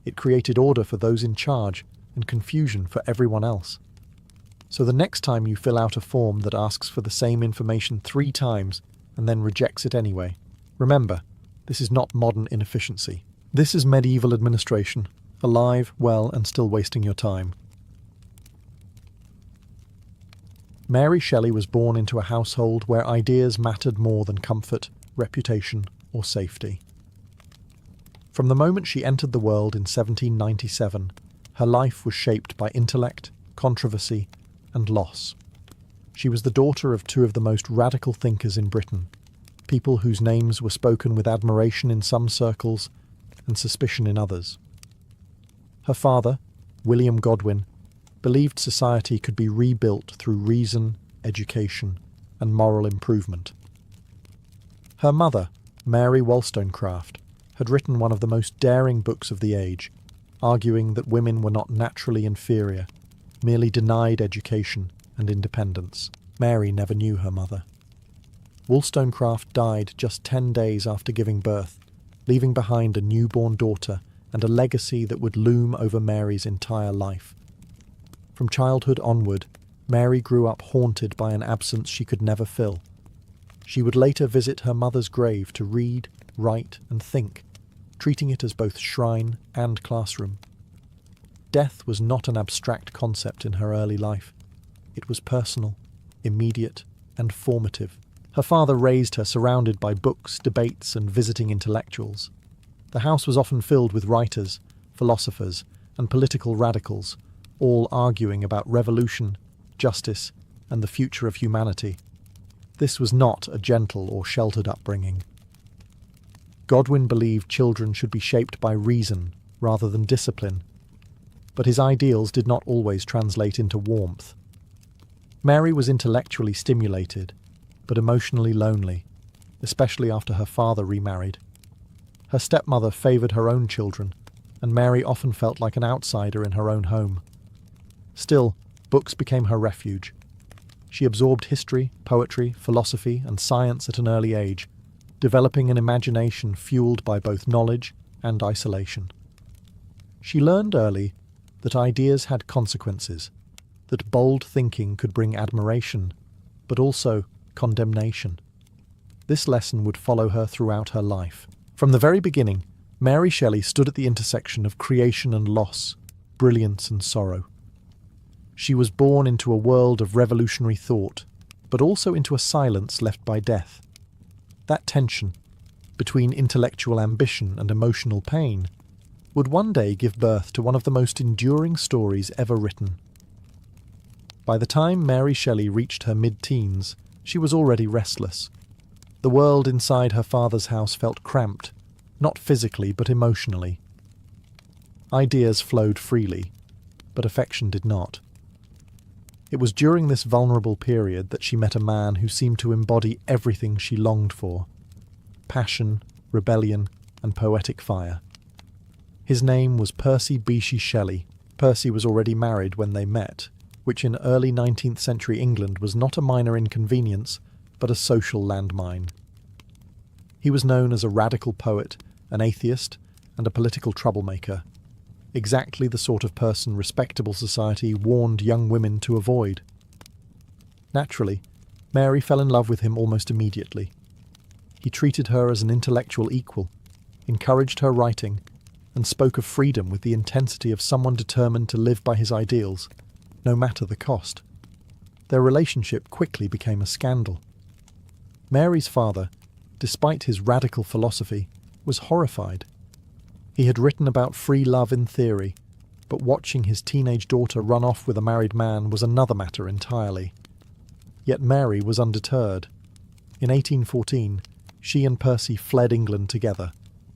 It created order for those in charge and confusion for everyone else. So the next time you fill out a form that asks for the same information 3 times and then rejects it anyway, remember, this is not modern inefficiency. This is medieval administration, alive, well, and still wasting your time. Mary Shelley was born into a household where ideas mattered more than comfort, reputation, or safety. From the moment she entered the world in 1797, her life was shaped by intellect, controversy, and loss. She was the daughter of 2 of the most radical thinkers in Britain, people whose names were spoken with admiration in some circles and suspicion in others. Her father, William Godwin, believed society could be rebuilt through reason, education, and moral improvement. Her mother, Mary Wollstonecraft, had written one of the most daring books of the age, arguing that women were not naturally inferior, merely denied education and independence. Mary never knew her mother. Wollstonecraft died just 10 days after giving birth, leaving behind a newborn daughter and a legacy that would loom over Mary's entire life. From childhood onward, Mary grew up haunted by an absence she could never fill. She would later visit her mother's grave to read, write, and think, treating it as both shrine and classroom. Death was not an abstract concept in her early life. It was personal, immediate, and formative. Her father raised her surrounded by books, debates, and visiting intellectuals. The house was often filled with writers, philosophers, and political radicals, all arguing about revolution, justice, and the future of humanity. This was not a gentle or sheltered upbringing. Godwin believed children should be shaped by reason rather than discipline, but his ideals did not always translate into warmth. Mary was intellectually stimulated, but emotionally lonely, especially after her father remarried. Her stepmother favoured her own children, and Mary often felt like an outsider in her own home. Still, books became her refuge. She absorbed history, poetry, philosophy, and science at an early age, developing an imagination fueled by both knowledge and isolation. She learned early that ideas had consequences, that bold thinking could bring admiration, but also condemnation. This lesson would follow her throughout her life. From the very beginning, Mary Shelley stood at the intersection of creation and loss, brilliance and sorrow. She was born into a world of revolutionary thought, but also into a silence left by death. That tension, between intellectual ambition and emotional pain, would one day give birth to one of the most enduring stories ever written. By the time Mary Shelley reached her mid-teens, she was already restless. The world inside her father's house felt cramped, not physically but emotionally. Ideas flowed freely, but affection did not. It was during this vulnerable period that she met a man who seemed to embody everything she longed for: passion, rebellion, and poetic fire. His name was Percy Bysshe Shelley. Percy was already married when they met, which in early 19th century England was not a minor inconvenience, but a social landmine. He was known as a radical poet, an atheist, and a political troublemaker, exactly the sort of person respectable society warned young women to avoid. Naturally, Mary fell in love with him almost immediately. He treated her as an intellectual equal, encouraged her writing, and spoke of freedom with the intensity of someone determined to live by his ideals, no matter the cost. Their relationship quickly became a scandal. Mary's father, despite his radical philosophy, was horrified. He had written about free love in theory, but watching his teenage daughter run off with a married man was another matter entirely. Yet Mary was undeterred. In 1814, she and Percy fled England together,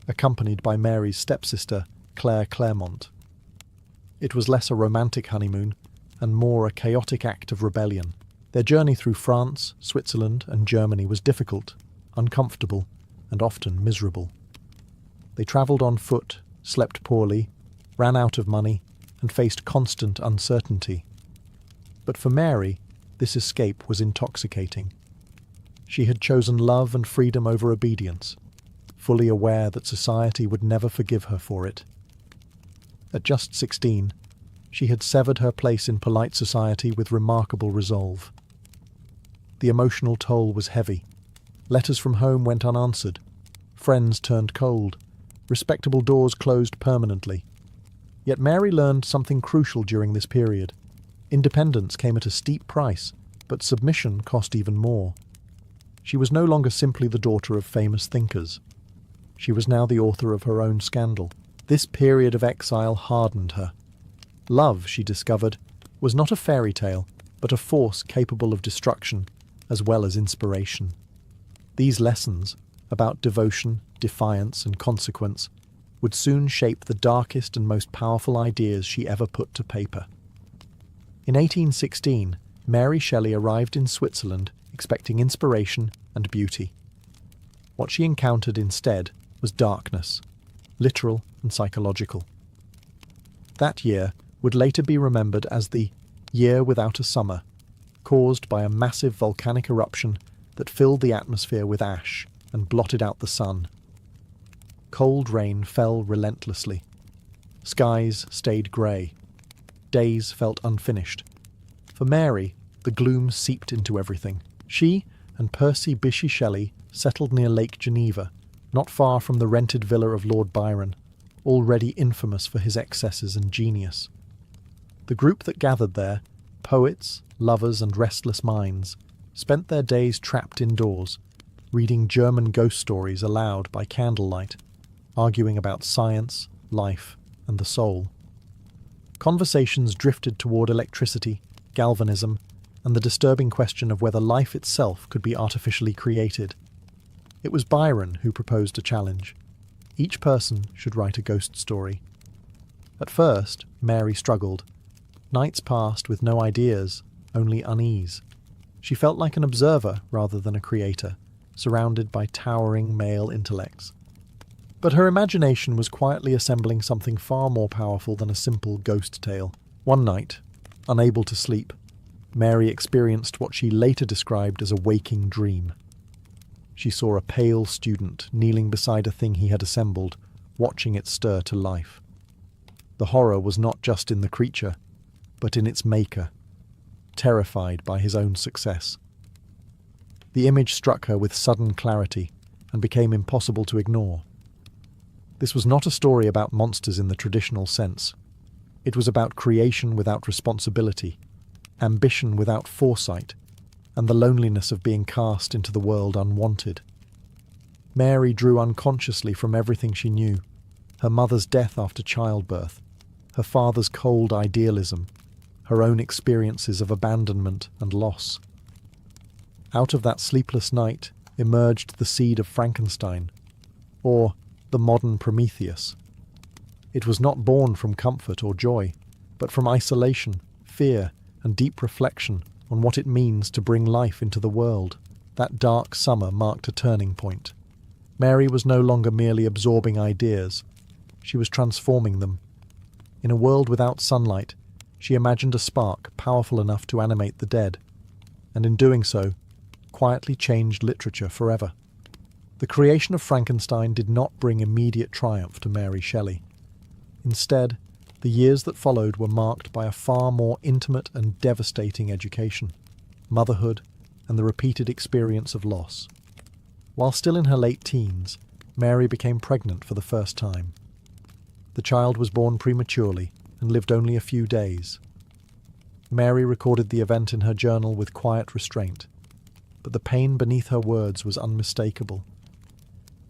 accompanied by Mary's stepsister, Claire Clairmont. It was less a romantic honeymoon and more a chaotic act of rebellion. Their journey through France, Switzerland, and Germany was difficult, uncomfortable, and often miserable. They travelled on foot, slept poorly, ran out of money, and faced constant uncertainty. But for Mary, this escape was intoxicating. She had chosen love and freedom over obedience, fully aware that society would never forgive her for it. At just 16, she had severed her place in polite society with remarkable resolve. The emotional toll was heavy. Letters from home went unanswered. Friends turned cold. Respectable doors closed permanently. Yet Mary learned something crucial during this period. Independence came at a steep price, but submission cost even more. She was no longer simply the daughter of famous thinkers. She was now the author of her own scandal. This period of exile hardened her. Love, she discovered, was not a fairy tale, but a force capable of destruction as well as inspiration. These lessons, about devotion, defiance, and consequence, would soon shape the darkest and most powerful ideas she ever put to paper. In 1816, Mary Shelley arrived in Switzerland expecting inspiration and beauty. What she encountered instead was darkness, literal and psychological. That year would later be remembered as the Year Without a Summer, caused by a massive volcanic eruption that filled the atmosphere with ash and blotted out the sun. Cold rain fell relentlessly. Skies stayed grey. Days felt unfinished. For Mary, the gloom seeped into everything. She and Percy Bysshe Shelley settled near Lake Geneva, not far from the rented villa of Lord Byron, already infamous for his excesses and genius. The group that gathered there, poets, lovers, and restless minds, spent their days trapped indoors, reading German ghost stories aloud by candlelight, arguing about science, life, and the soul. Conversations drifted toward electricity, galvanism, and the disturbing question of whether life itself could be artificially created. It was Byron who proposed a challenge. Each person should write a ghost story. At first, Mary struggled. Nights passed with no ideas, only unease. She felt like an observer rather than a creator, surrounded by towering male intellects. But her imagination was quietly assembling something far more powerful than a simple ghost tale. One night, unable to sleep, Mary experienced what she later described as a waking dream. She saw a pale student kneeling beside a thing he had assembled, watching it stir to life. The horror was not just in the creature, but in its maker, terrified by his own success. The image struck her with sudden clarity and became impossible to ignore. This was not a story about monsters in the traditional sense. It was about creation without responsibility, ambition without foresight, and the loneliness of being cast into the world unwanted. Mary drew unconsciously from everything she knew: her mother's death after childbirth, her father's cold idealism, her own experiences of abandonment and loss. Out of that sleepless night emerged the seed of Frankenstein, or the modern Prometheus. It was not born from comfort or joy, but from isolation, fear, and deep reflection on what it means to bring life into the world. That dark summer marked a turning point. Mary was no longer merely absorbing ideas. She was transforming them. In a world without sunlight, she imagined a spark powerful enough to animate the dead, and in doing so, quietly changed literature forever. The creation of Frankenstein did not bring immediate triumph to Mary Shelley. Instead, the years that followed were marked by a far more intimate and devastating education, motherhood, and the repeated experience of loss. While still in her late teens, Mary became pregnant for the first time. The child was born prematurely and lived only a few days. Mary recorded the event in her journal with quiet restraint, but the pain beneath her words was unmistakable.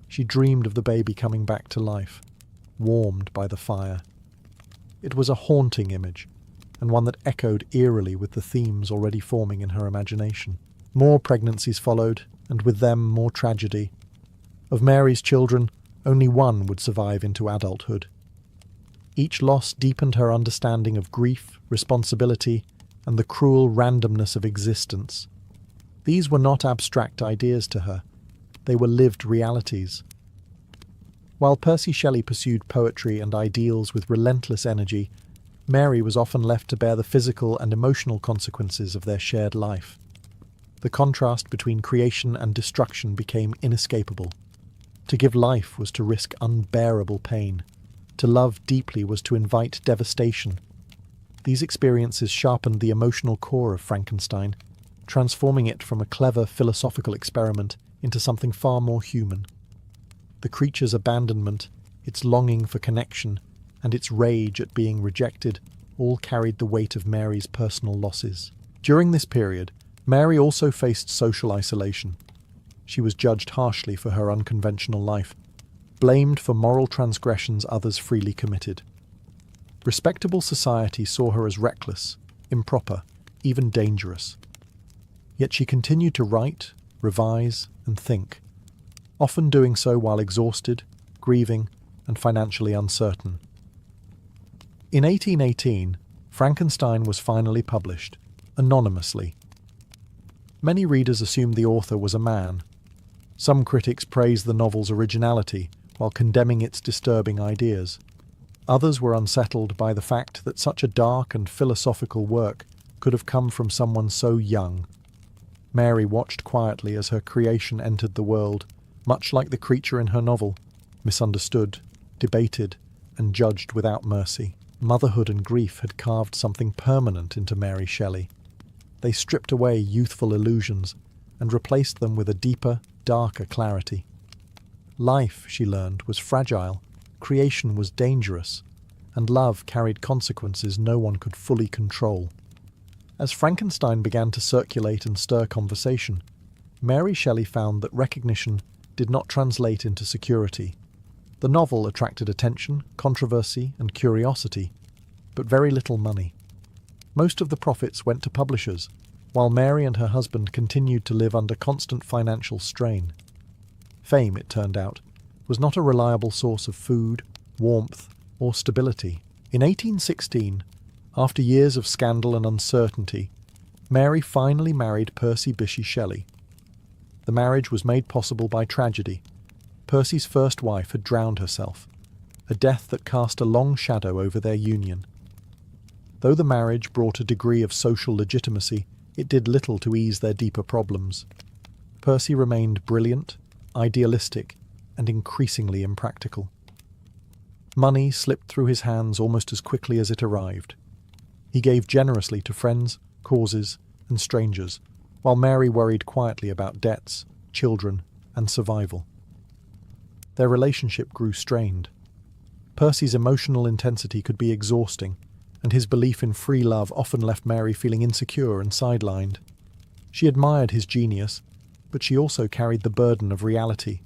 She dreamed of the baby coming back to life, warmed by the fire. It was a haunting image, and one that echoed eerily with the themes already forming in her imagination. More pregnancies followed, and with them more tragedy. Of Mary's children, only one would survive into adulthood. Each loss deepened her understanding of grief, responsibility, and the cruel randomness of existence. These were not abstract ideas to her. They were lived realities. While Percy Shelley pursued poetry and ideals with relentless energy, Mary was often left to bear the physical and emotional consequences of their shared life. The contrast between creation and destruction became inescapable. To give life was to risk unbearable pain. To love deeply was to invite devastation. These experiences sharpened the emotional core of Frankenstein, transforming it from a clever philosophical experiment into something far more human. The creature's abandonment, its longing for connection, and its rage at being rejected all carried the weight of Mary's personal losses. During this period, Mary also faced social isolation. She was judged harshly for her unconventional life, blamed for moral transgressions others freely committed. Respectable society saw her as reckless, improper, even dangerous. Yet she continued to write, revise, and think, often doing so while exhausted, grieving, and financially uncertain. In 1818, Frankenstein was finally published, anonymously. Many readers assumed the author was a man. Some critics praised the novel's originality while condemning its disturbing ideas. Others were unsettled by the fact that such a dark and philosophical work could have come from someone so young. Mary watched quietly as her creation entered the world, much like the creature in her novel, misunderstood, debated, and judged without mercy. Motherhood and grief had carved something permanent into Mary Shelley. They stripped away youthful illusions and replaced them with a deeper, darker clarity. Life, she learned, was fragile, creation was dangerous, and love carried consequences no one could fully control. As Frankenstein began to circulate and stir conversation, Mary Shelley found that recognition did not translate into security. The novel attracted attention, controversy, and curiosity, but very little money. Most of the profits went to publishers, while Mary and her husband continued to live under constant financial strain. Fame, it turned out, was not a reliable source of food, warmth, or stability. In 1816, after years of scandal and uncertainty, Mary finally married Percy Bysshe Shelley. The marriage was made possible by tragedy. Percy's first wife had drowned herself, a death that cast a long shadow over their union. Though the marriage brought a degree of social legitimacy, it did little to ease their deeper problems. Percy remained brilliant, idealistic, and increasingly impractical. Money slipped through his hands almost as quickly as it arrived. He gave generously to friends, causes, and strangers, while Mary worried quietly about debts, children, and survival. Their relationship grew strained. Percy's emotional intensity could be exhausting, and his belief in free love often left Mary feeling insecure and sidelined. She admired his genius, but she also carried the burden of reality,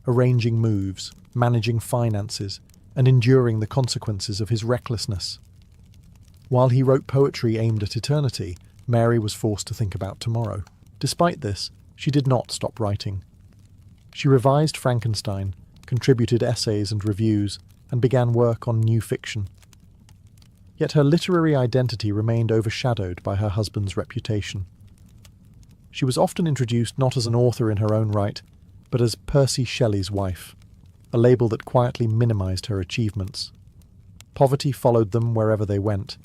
arranging moves, managing finances, and enduring the consequences of his recklessness. While he wrote poetry aimed at eternity, Mary was forced to think about tomorrow. Despite this, she did not stop writing. She revised Frankenstein, contributed essays and reviews, and began work on new fiction. Yet her literary identity remained overshadowed by her husband's reputation. She was often introduced not as an author in her own right, but as Percy Shelley's wife, a label that quietly minimized her achievements. Poverty followed them wherever they went.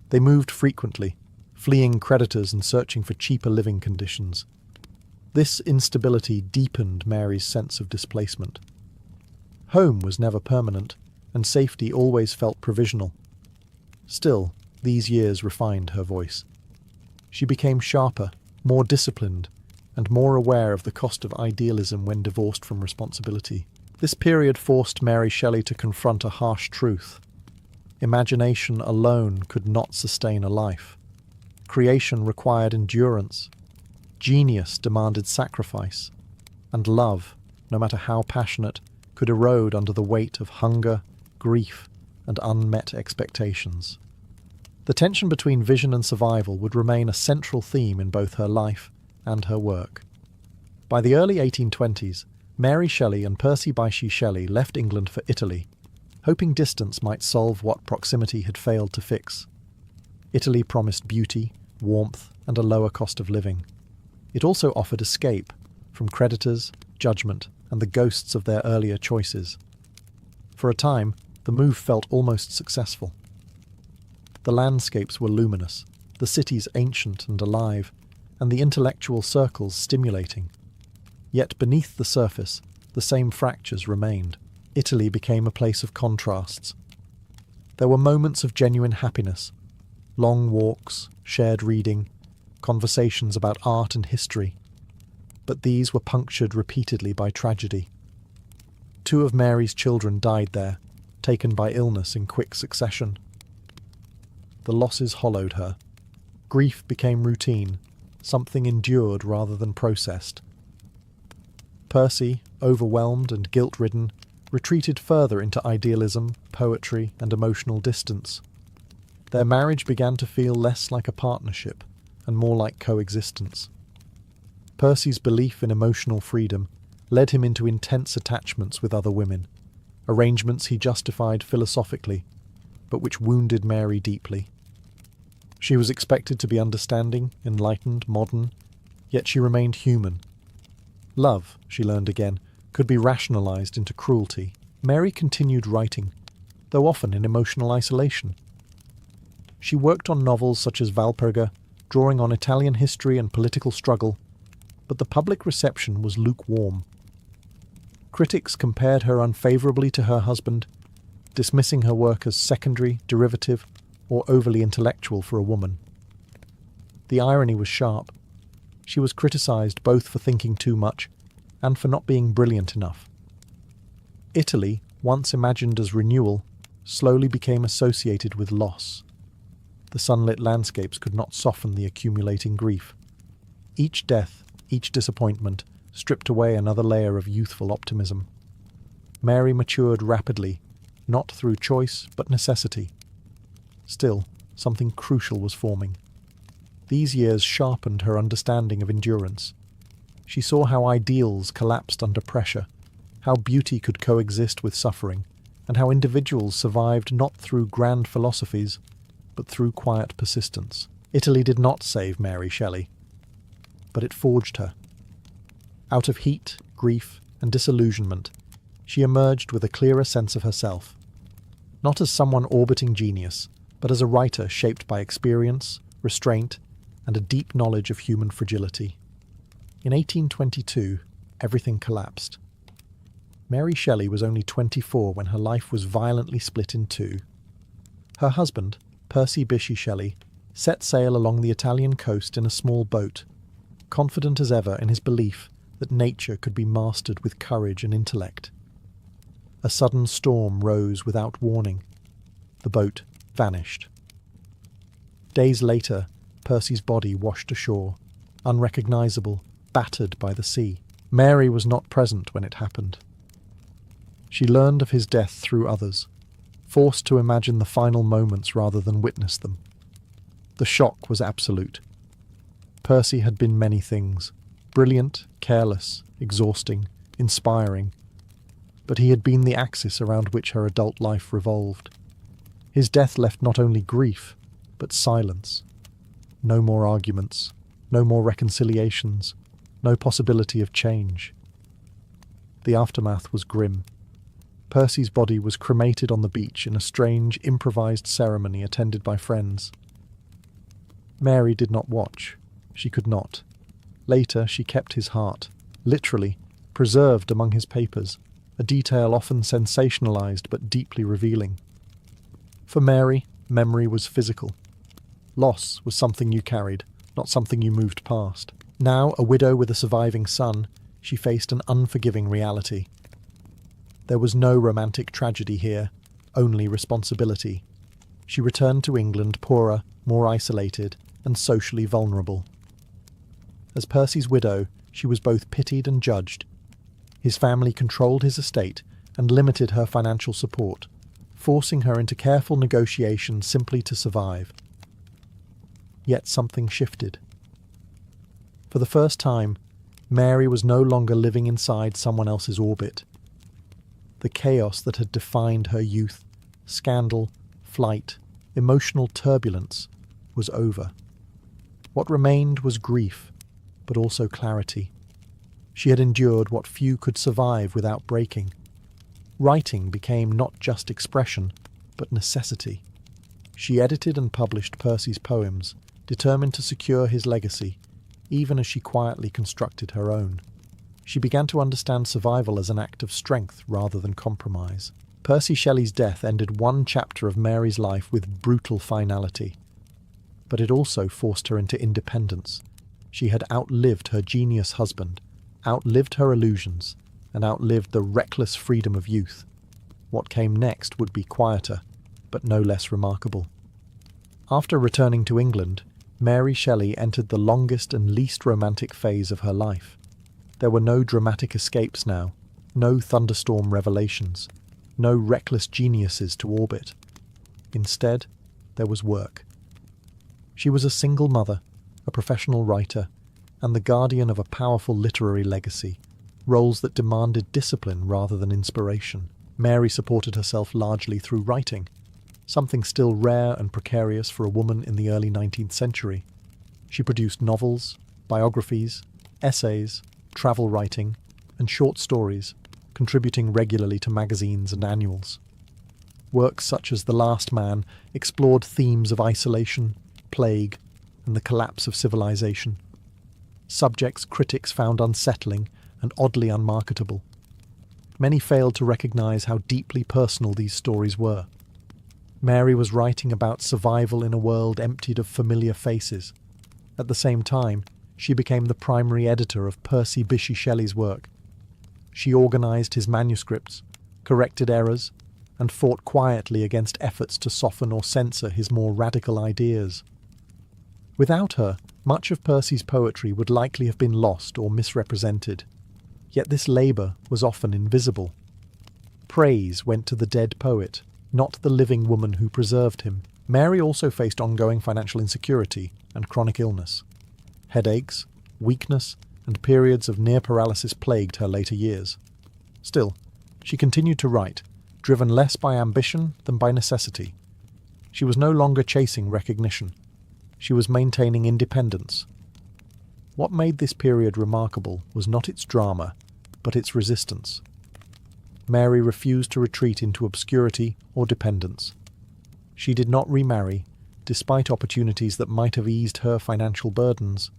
They moved frequently, fleeing creditors and searching for cheaper living conditions. This instability deepened Mary's sense of displacement. Home was never permanent, and safety always felt provisional. Still, these years refined her voice. She became sharper, more disciplined, and more aware of the cost of idealism when divorced from responsibility. This period forced Mary Shelley to confront a harsh truth. Imagination alone could not sustain a life. Creation required endurance. Genius demanded sacrifice. And love, no matter how passionate, could erode under the weight of hunger, grief, and unmet expectations. The tension between vision and survival would remain a central theme in both her life and her work. By the early 1820s, Mary Shelley and Percy Bysshe Shelley left England for Italy, hoping distance might solve what proximity had failed to fix. Italy promised beauty, warmth, and a lower cost of living. It also offered escape from creditors, judgment, and the ghosts of their earlier choices. For a time, the move felt almost successful. The landscapes were luminous, the cities ancient and alive, and the intellectual circles stimulating. Yet beneath the surface, the same fractures remained. Italy became a place of contrasts. There were moments of genuine happiness, long walks, shared reading, conversations about art and history. But these were punctured repeatedly by tragedy. 2 of Mary's children died there, taken by illness in quick succession. The losses hollowed her. Grief became routine, something endured rather than processed. Percy, overwhelmed and guilt-ridden, retreated further into idealism, poetry, and emotional distance. Their marriage began to feel less like a partnership and more like coexistence. Percy's belief in emotional freedom led him into intense attachments with other women, arrangements he justified philosophically, but which wounded Mary deeply. She was expected to be understanding, enlightened, modern, yet she remained human. Love, she learned again, could be rationalized into cruelty. Mary continued writing, though often in emotional isolation. She worked on novels such as Valperga, drawing on Italian history and political struggle, but the public reception was lukewarm. Critics compared her unfavorably to her husband, dismissing her work as secondary, derivative, or overly intellectual for a woman. The irony was sharp. She was criticized both for thinking too much and for not being brilliant enough. Italy, once imagined as renewal, slowly became associated with loss. The sunlit landscapes could not soften the accumulating grief. Each death, each disappointment, stripped away another layer of youthful optimism. Mary matured rapidly, not through choice but necessity. Still, something crucial was forming. These years sharpened her understanding of endurance. She saw how ideals collapsed under pressure, how beauty could coexist with suffering, and how individuals survived not through grand philosophies, but through quiet persistence. Italy did not save Mary Shelley, but it forged her. Out of heat, grief, and disillusionment, she emerged with a clearer sense of herself, not as someone orbiting genius, but as a writer shaped by experience, restraint, and a deep knowledge of human fragility. In 1822, everything collapsed. Mary Shelley was only 24 when her life was violently split in two. Her husband, Percy Bysshe Shelley, set sail along the Italian coast in a small boat, confident as ever in his belief that nature could be mastered with courage and intellect. A sudden storm rose without warning. The boat vanished. Days later, Percy's body washed ashore, unrecognizable, battered by the sea. Mary was not present when it happened. She learned of his death through others, forced to imagine the final moments rather than witness them. The shock was absolute. Percy had been many things: brilliant, careless, exhausting, inspiring. But he had been the axis around which her adult life revolved. His death left not only grief, but silence. No more arguments, no more reconciliations, no possibility of change. The aftermath was grim. Percy's body was cremated on the beach in a strange, improvised ceremony attended by friends. Mary did not watch. She could not. Later, she kept his heart, literally, preserved among his papers, a detail often sensationalized but deeply revealing. For Mary, memory was physical. Loss was something you carried, not something you moved past. Now, a widow with a surviving son, she faced an unforgiving reality. There was no romantic tragedy here, only responsibility. She returned to England poorer, more isolated, and socially vulnerable. As Percy's widow, she was both pitied and judged. His family controlled his estate and limited her financial support, forcing her into careful negotiation simply to survive. Yet something shifted. For the first time, Mary was no longer living inside someone else's orbit. The chaos that had defined her youth, scandal, flight, emotional turbulence, was over. What remained was grief, but also clarity. She had endured what few could survive without breaking. Writing became not just expression, but necessity. She edited and published Percy's poems, determined to secure his legacy, even as she quietly constructed her own. She began to understand survival as an act of strength rather than compromise. Percy Shelley's death ended one chapter of Mary's life with brutal finality. But it also forced her into independence. She had outlived her genius husband, outlived her illusions, and outlived the reckless freedom of youth. What came next would be quieter, but no less remarkable. After returning to England, Mary Shelley entered the longest and least romantic phase of her life. There were no dramatic escapes now, no thunderstorm revelations, no reckless geniuses to orbit. Instead, there was work. She was a single mother, a professional writer, and the guardian of a powerful literary legacy, roles that demanded discipline rather than inspiration. Mary supported herself largely through writing, something still rare and precarious for a woman in the early 19th century. She produced novels, biographies, essays, travel writing, and short stories, contributing regularly to magazines and annuals. Works such as The Last Man explored themes of isolation, plague, and the collapse of civilization. Subjects critics found unsettling and oddly unmarketable. Many failed to recognize how deeply personal these stories were. Mary was writing about survival in a world emptied of familiar faces. At the same time, she became the primary editor of Percy Bysshe Shelley's work. She organized his manuscripts, corrected errors, and fought quietly against efforts to soften or censor his more radical ideas. Without her, much of Percy's poetry would likely have been lost or misrepresented. Yet this labour was often invisible. Praise went to the dead poet, not the living woman who preserved him. Mary also faced ongoing financial insecurity, and chronic illness. Headaches, weakness, and periods of near paralysis plagued her later years. Still, she continued to write, driven less by ambition than by necessity. She was no longer chasing recognition. She was maintaining independence. What made this period remarkable was not its drama, but its resistance. Mary refused to retreat into obscurity or dependence. She did not remarry, despite opportunities that might have eased her financial burdens.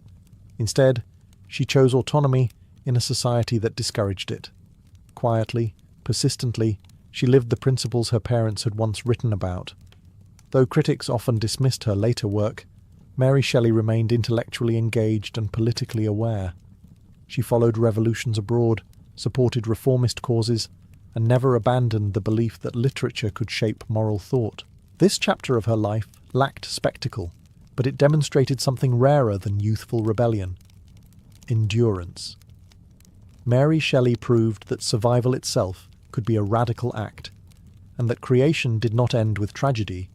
Instead, she chose autonomy in a society that discouraged it. Quietly, persistently, she lived the principles her parents had once written about. Though critics often dismissed her later work, Mary Shelley remained intellectually engaged and politically aware. She followed revolutions abroad, supported reformist causes, and never abandoned the belief that literature could shape moral thought. This chapter of her life lacked spectacle, but it demonstrated something rarer than youthful rebellion: endurance. Mary Shelley proved that survival itself could be a radical act, and that creation did not end with tragedy,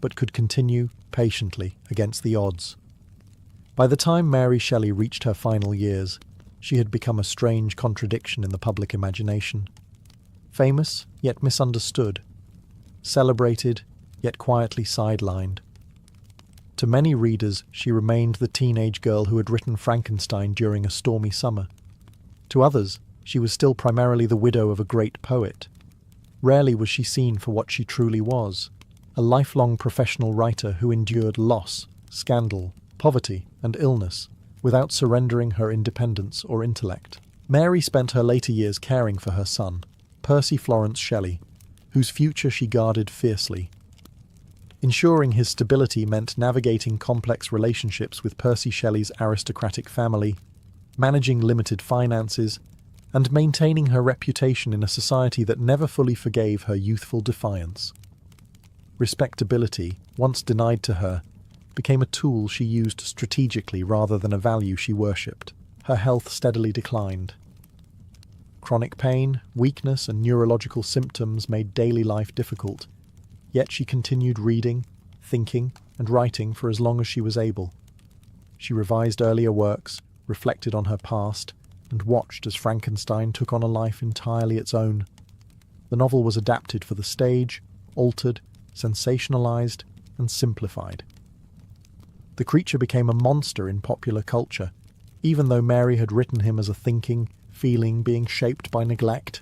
but could continue patiently against the odds. By the time Mary Shelley reached her final years, she had become a strange contradiction in the public imagination. Famous, yet misunderstood. Celebrated, yet quietly sidelined. To many readers, she remained the teenage girl who had written Frankenstein during a stormy summer. To others, she was still primarily the widow of a great poet. Rarely was she seen for what she truly was: a lifelong professional writer who endured loss, scandal, poverty, and illness without surrendering her independence or intellect. Mary spent her later years caring for her son, Percy Florence Shelley, whose future she guarded fiercely. Ensuring his stability meant navigating complex relationships with Percy Shelley's aristocratic family, managing limited finances, and maintaining her reputation in a society that never fully forgave her youthful defiance. Respectability, once denied to her, became a tool she used strategically rather than a value she worshipped. Her health steadily declined. Chronic pain, weakness, and neurological symptoms made daily life difficult, yet she continued reading, thinking, and writing for as long as she was able. She revised earlier works, reflected on her past, and watched as Frankenstein took on a life entirely its own. The novel was adapted for the stage, altered, sensationalized, and simplified. The creature became a monster in popular culture, even though Mary had written him as a thinking, feeling being shaped by neglect.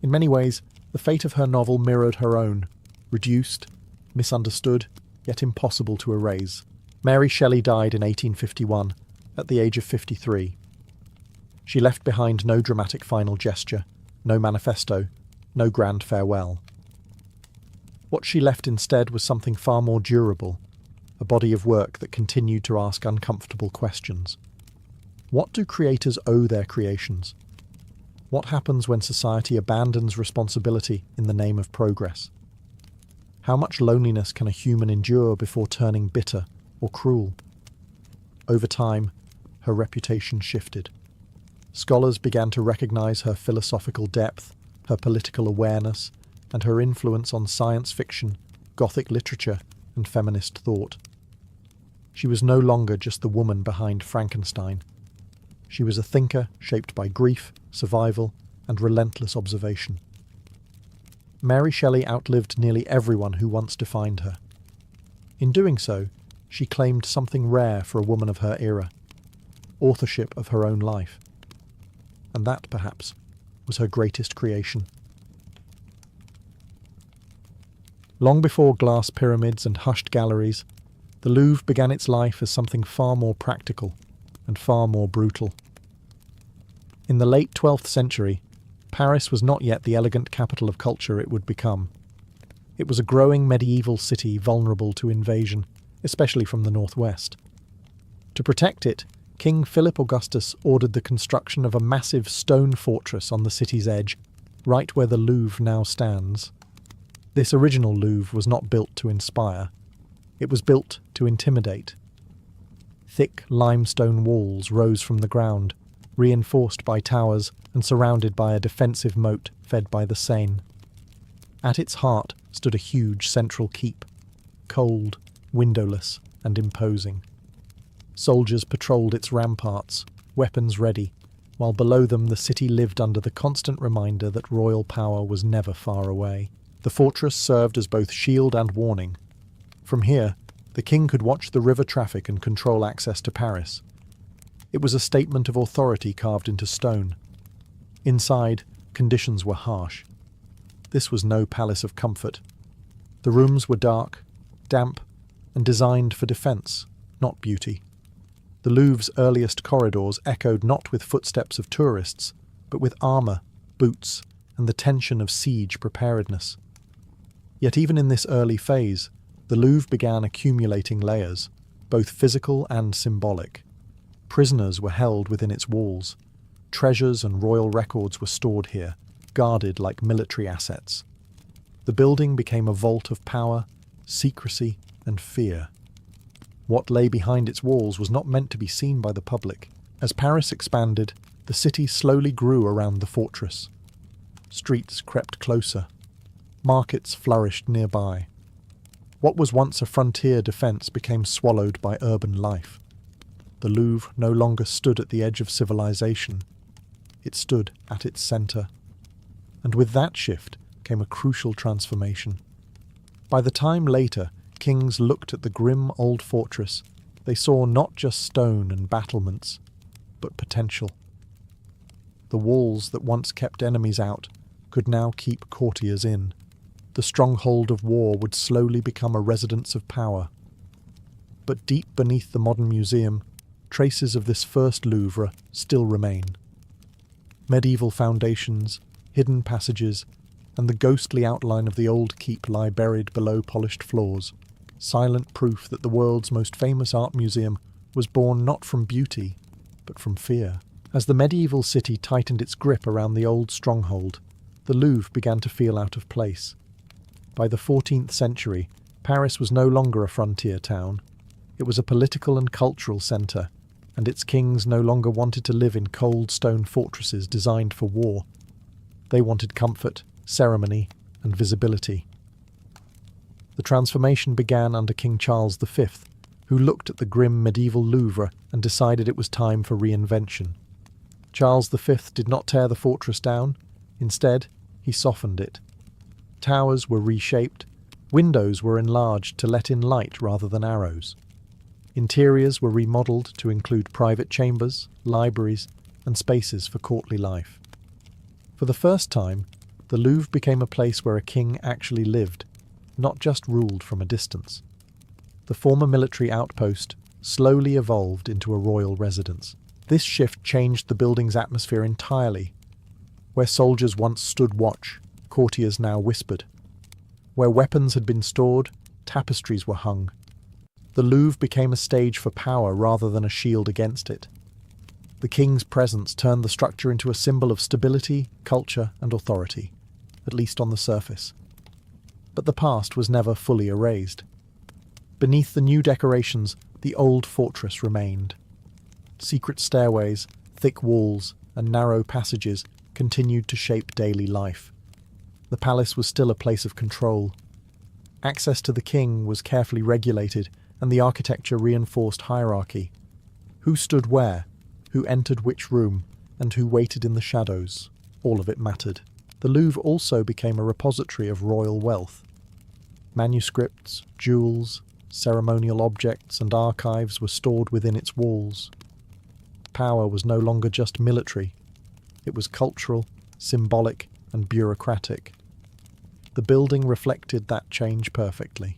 In many ways, the fate of her novel mirrored her own: reduced, misunderstood, yet impossible to erase. Mary Shelley died in 1851, at the age of 53. She left behind no dramatic final gesture, no manifesto, no grand farewell. What she left instead was something far more durable, a body of work that continued to ask uncomfortable questions. What do creators owe their creations? What happens when society abandons responsibility in the name of progress? How much loneliness can a human endure before turning bitter or cruel? Over time, her reputation shifted. Scholars began to recognize her philosophical depth, her political awareness, and her influence on science fiction, Gothic literature, and feminist thought. She was no longer just the woman behind Frankenstein. She was a thinker shaped by grief, survival, and relentless observation. Mary Shelley outlived nearly everyone who once defined her. In doing so, she claimed something rare for a woman of her era: authorship of her own life. And that, perhaps, was her greatest creation. Long before glass pyramids and hushed galleries, the Louvre began its life as something far more practical and far more brutal. In the late 12th century, Paris was not yet the elegant capital of culture it would become. It was a growing medieval city vulnerable to invasion, especially from the northwest. To protect it, King Philip Augustus ordered the construction of a massive stone fortress on the city's edge, right where the Louvre now stands. This original Louvre was not built to inspire. It was built to intimidate. Thick limestone walls rose from the ground, reinforced by towers and surrounded by a defensive moat fed by the Seine. At its heart stood a huge central keep, cold, windowless, and imposing. Soldiers patrolled its ramparts, weapons ready, while below them the city lived under the constant reminder that royal power was never far away. The fortress served as both shield and warning. From here, the king could watch the river traffic and control access to Paris. It was a statement of authority carved into stone. Inside, conditions were harsh. This was no palace of comfort. The rooms were dark, damp, and designed for defence, not beauty. The Louvre's earliest corridors echoed not with footsteps of tourists, but with armour, boots, and the tension of siege preparedness. Yet even in this early phase, the Louvre began accumulating layers, both physical and symbolic. Prisoners were held within its walls. Treasures and royal records were stored here, guarded like military assets. The building became a vault of power, secrecy, and fear. What lay behind its walls was not meant to be seen by the public. As Paris expanded, the city slowly grew around the fortress. Streets crept closer. Markets flourished nearby. What was once a frontier defence became swallowed by urban life. The Louvre no longer stood at the edge of civilization. It stood at its centre. And with that shift came a crucial transformation. By the time later kings looked at the grim old fortress, they saw not just stone and battlements, but potential. The walls that once kept enemies out could now keep courtiers in. The stronghold of war would slowly become a residence of power. But deep beneath the modern museum, traces of this first Louvre still remain. Medieval foundations, hidden passages, and the ghostly outline of the old keep lie buried below polished floors, silent proof that the world's most famous art museum was born not from beauty, but from fear. As the medieval city tightened its grip around the old stronghold, the Louvre began to feel out of place. By the 14th century, Paris was no longer a frontier town. It was a political and cultural centre, and its kings no longer wanted to live in cold stone fortresses designed for war. They wanted comfort, ceremony, and visibility. The transformation began under King Charles V, who looked at the grim medieval Louvre and decided it was time for reinvention. Charles V did not tear the fortress down. Instead, he softened it. Towers were reshaped, windows were enlarged to let in light rather than arrows. Interiors were remodelled to include private chambers, libraries, and spaces for courtly life. For the first time, the Louvre became a place where a king actually lived, not just ruled from a distance. The former military outpost slowly evolved into a royal residence. This shift changed the building's atmosphere entirely. Where soldiers once stood watch, courtiers now whispered. Where weapons had been stored, tapestries were hung. The Louvre became a stage for power rather than a shield against it. The king's presence turned the structure into a symbol of stability, culture, and authority, at least on the surface. But the past was never fully erased. Beneath the new decorations, the old fortress remained. Secret stairways, thick walls, and narrow passages continued to shape daily life. The palace was still a place of control. Access to the king was carefully regulated, and the architecture reinforced hierarchy. Who stood where, who entered which room, and who waited in the shadows, all of it mattered. The Louvre also became a repository of royal wealth. Manuscripts, jewels, ceremonial objects, and archives were stored within its walls. Power was no longer just military. It was cultural, symbolic, and bureaucratic. The building reflected that change perfectly.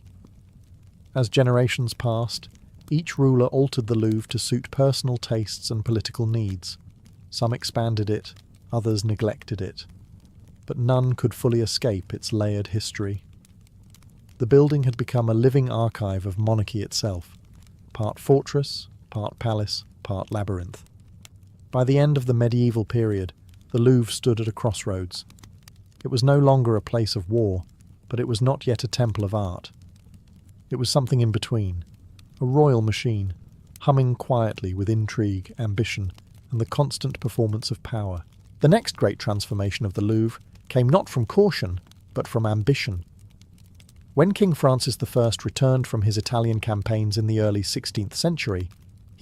As generations passed, each ruler altered the Louvre to suit personal tastes and political needs. Some expanded it, others neglected it. But none could fully escape its layered history. The building had become a living archive of monarchy itself, part fortress, part palace, part labyrinth. By the end of the medieval period, the Louvre stood at a crossroads. It was no longer a place of war, but it was not yet a temple of art. It was something in between, a royal machine, humming quietly with intrigue, ambition, and the constant performance of power. The next great transformation of the Louvre came not from caution, but from ambition. When King Francis I returned from his Italian campaigns in the early 16th century,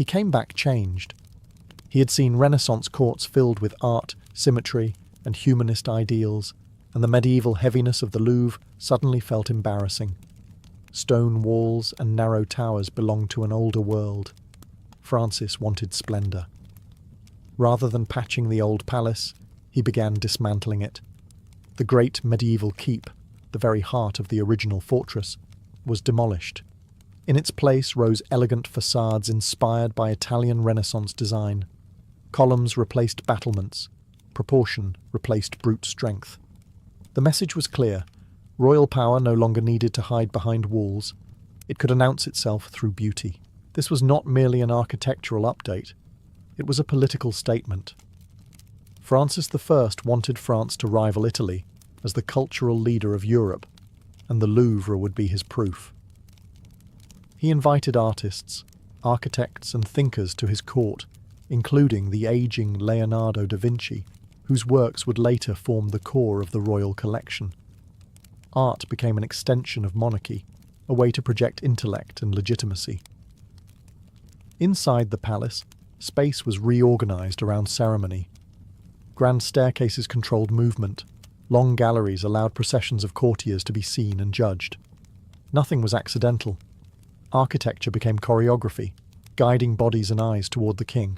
He came back changed. He had seen Renaissance courts filled with art, symmetry, and humanist ideals, and the medieval heaviness of the Louvre suddenly felt embarrassing. Stone walls and narrow towers belonged to an older world. Francis wanted splendour. Rather than patching the old palace, he began dismantling it. The great medieval keep, the very heart of the original fortress, was demolished. In its place rose elegant facades inspired by Italian Renaissance design. Columns replaced battlements. Proportion replaced brute strength. The message was clear. Royal power no longer needed to hide behind walls. It could announce itself through beauty. This was not merely an architectural update. It was a political statement. Francis I wanted France to rival Italy as the cultural leader of Europe, and the Louvre would be his proof. He invited artists, architects and thinkers to his court, including the aging Leonardo da Vinci, whose works would later form the core of the royal collection. Art became an extension of monarchy, a way to project intellect and legitimacy. Inside the palace, space was reorganized around ceremony. Grand staircases controlled movement. Long galleries allowed processions of courtiers to be seen and judged. Nothing was accidental. Architecture became choreography, guiding bodies and eyes toward the king.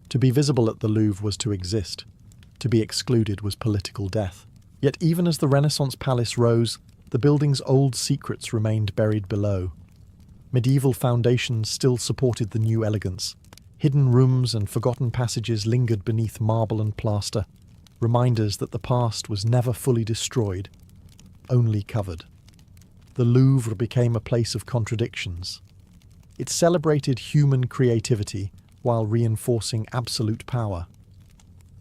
To be visible at the Louvre was to exist. To be excluded was political death. Yet even as the Renaissance palace rose, the building's old secrets remained buried below. Medieval foundations still supported the new elegance. Hidden rooms and forgotten passages lingered beneath marble and plaster, reminders that the past was never fully destroyed, only covered. The Louvre became a place of contradictions. It celebrated human creativity while reinforcing absolute power.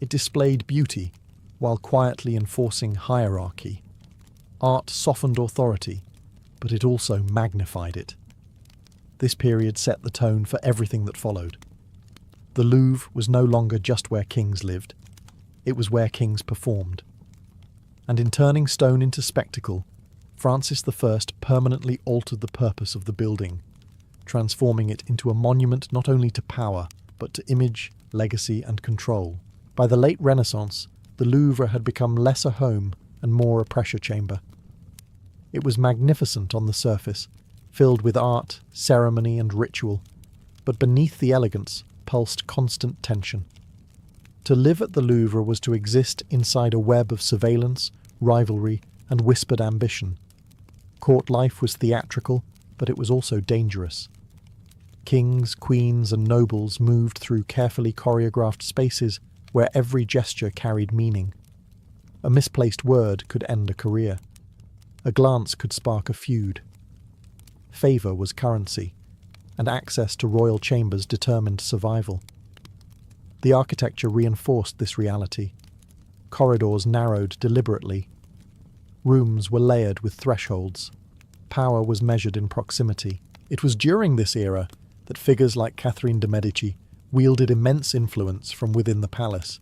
It displayed beauty while quietly enforcing hierarchy. Art softened authority, but it also magnified it. This period set the tone for everything that followed. The Louvre was no longer just where kings lived. It was where kings performed. And in turning stone into spectacle, Francis I permanently altered the purpose of the building, transforming it into a monument not only to power, but to image, legacy, and control. By the late Renaissance, the Louvre had become less a home and more a pressure chamber. It was magnificent on the surface, filled with art, ceremony, and ritual, but beneath the elegance pulsed constant tension. To live at the Louvre was to exist inside a web of surveillance, rivalry, and whispered ambition. Court life was theatrical, but it was also dangerous. Kings, queens, and nobles moved through carefully choreographed spaces where every gesture carried meaning. A misplaced word could end a career. A glance could spark a feud. Favour was currency, and access to royal chambers determined survival. The architecture reinforced this reality. Corridors narrowed deliberately. Rooms were layered with thresholds. Power was measured in proximity. It was during this era that figures like Catherine de' Medici wielded immense influence from within the palace.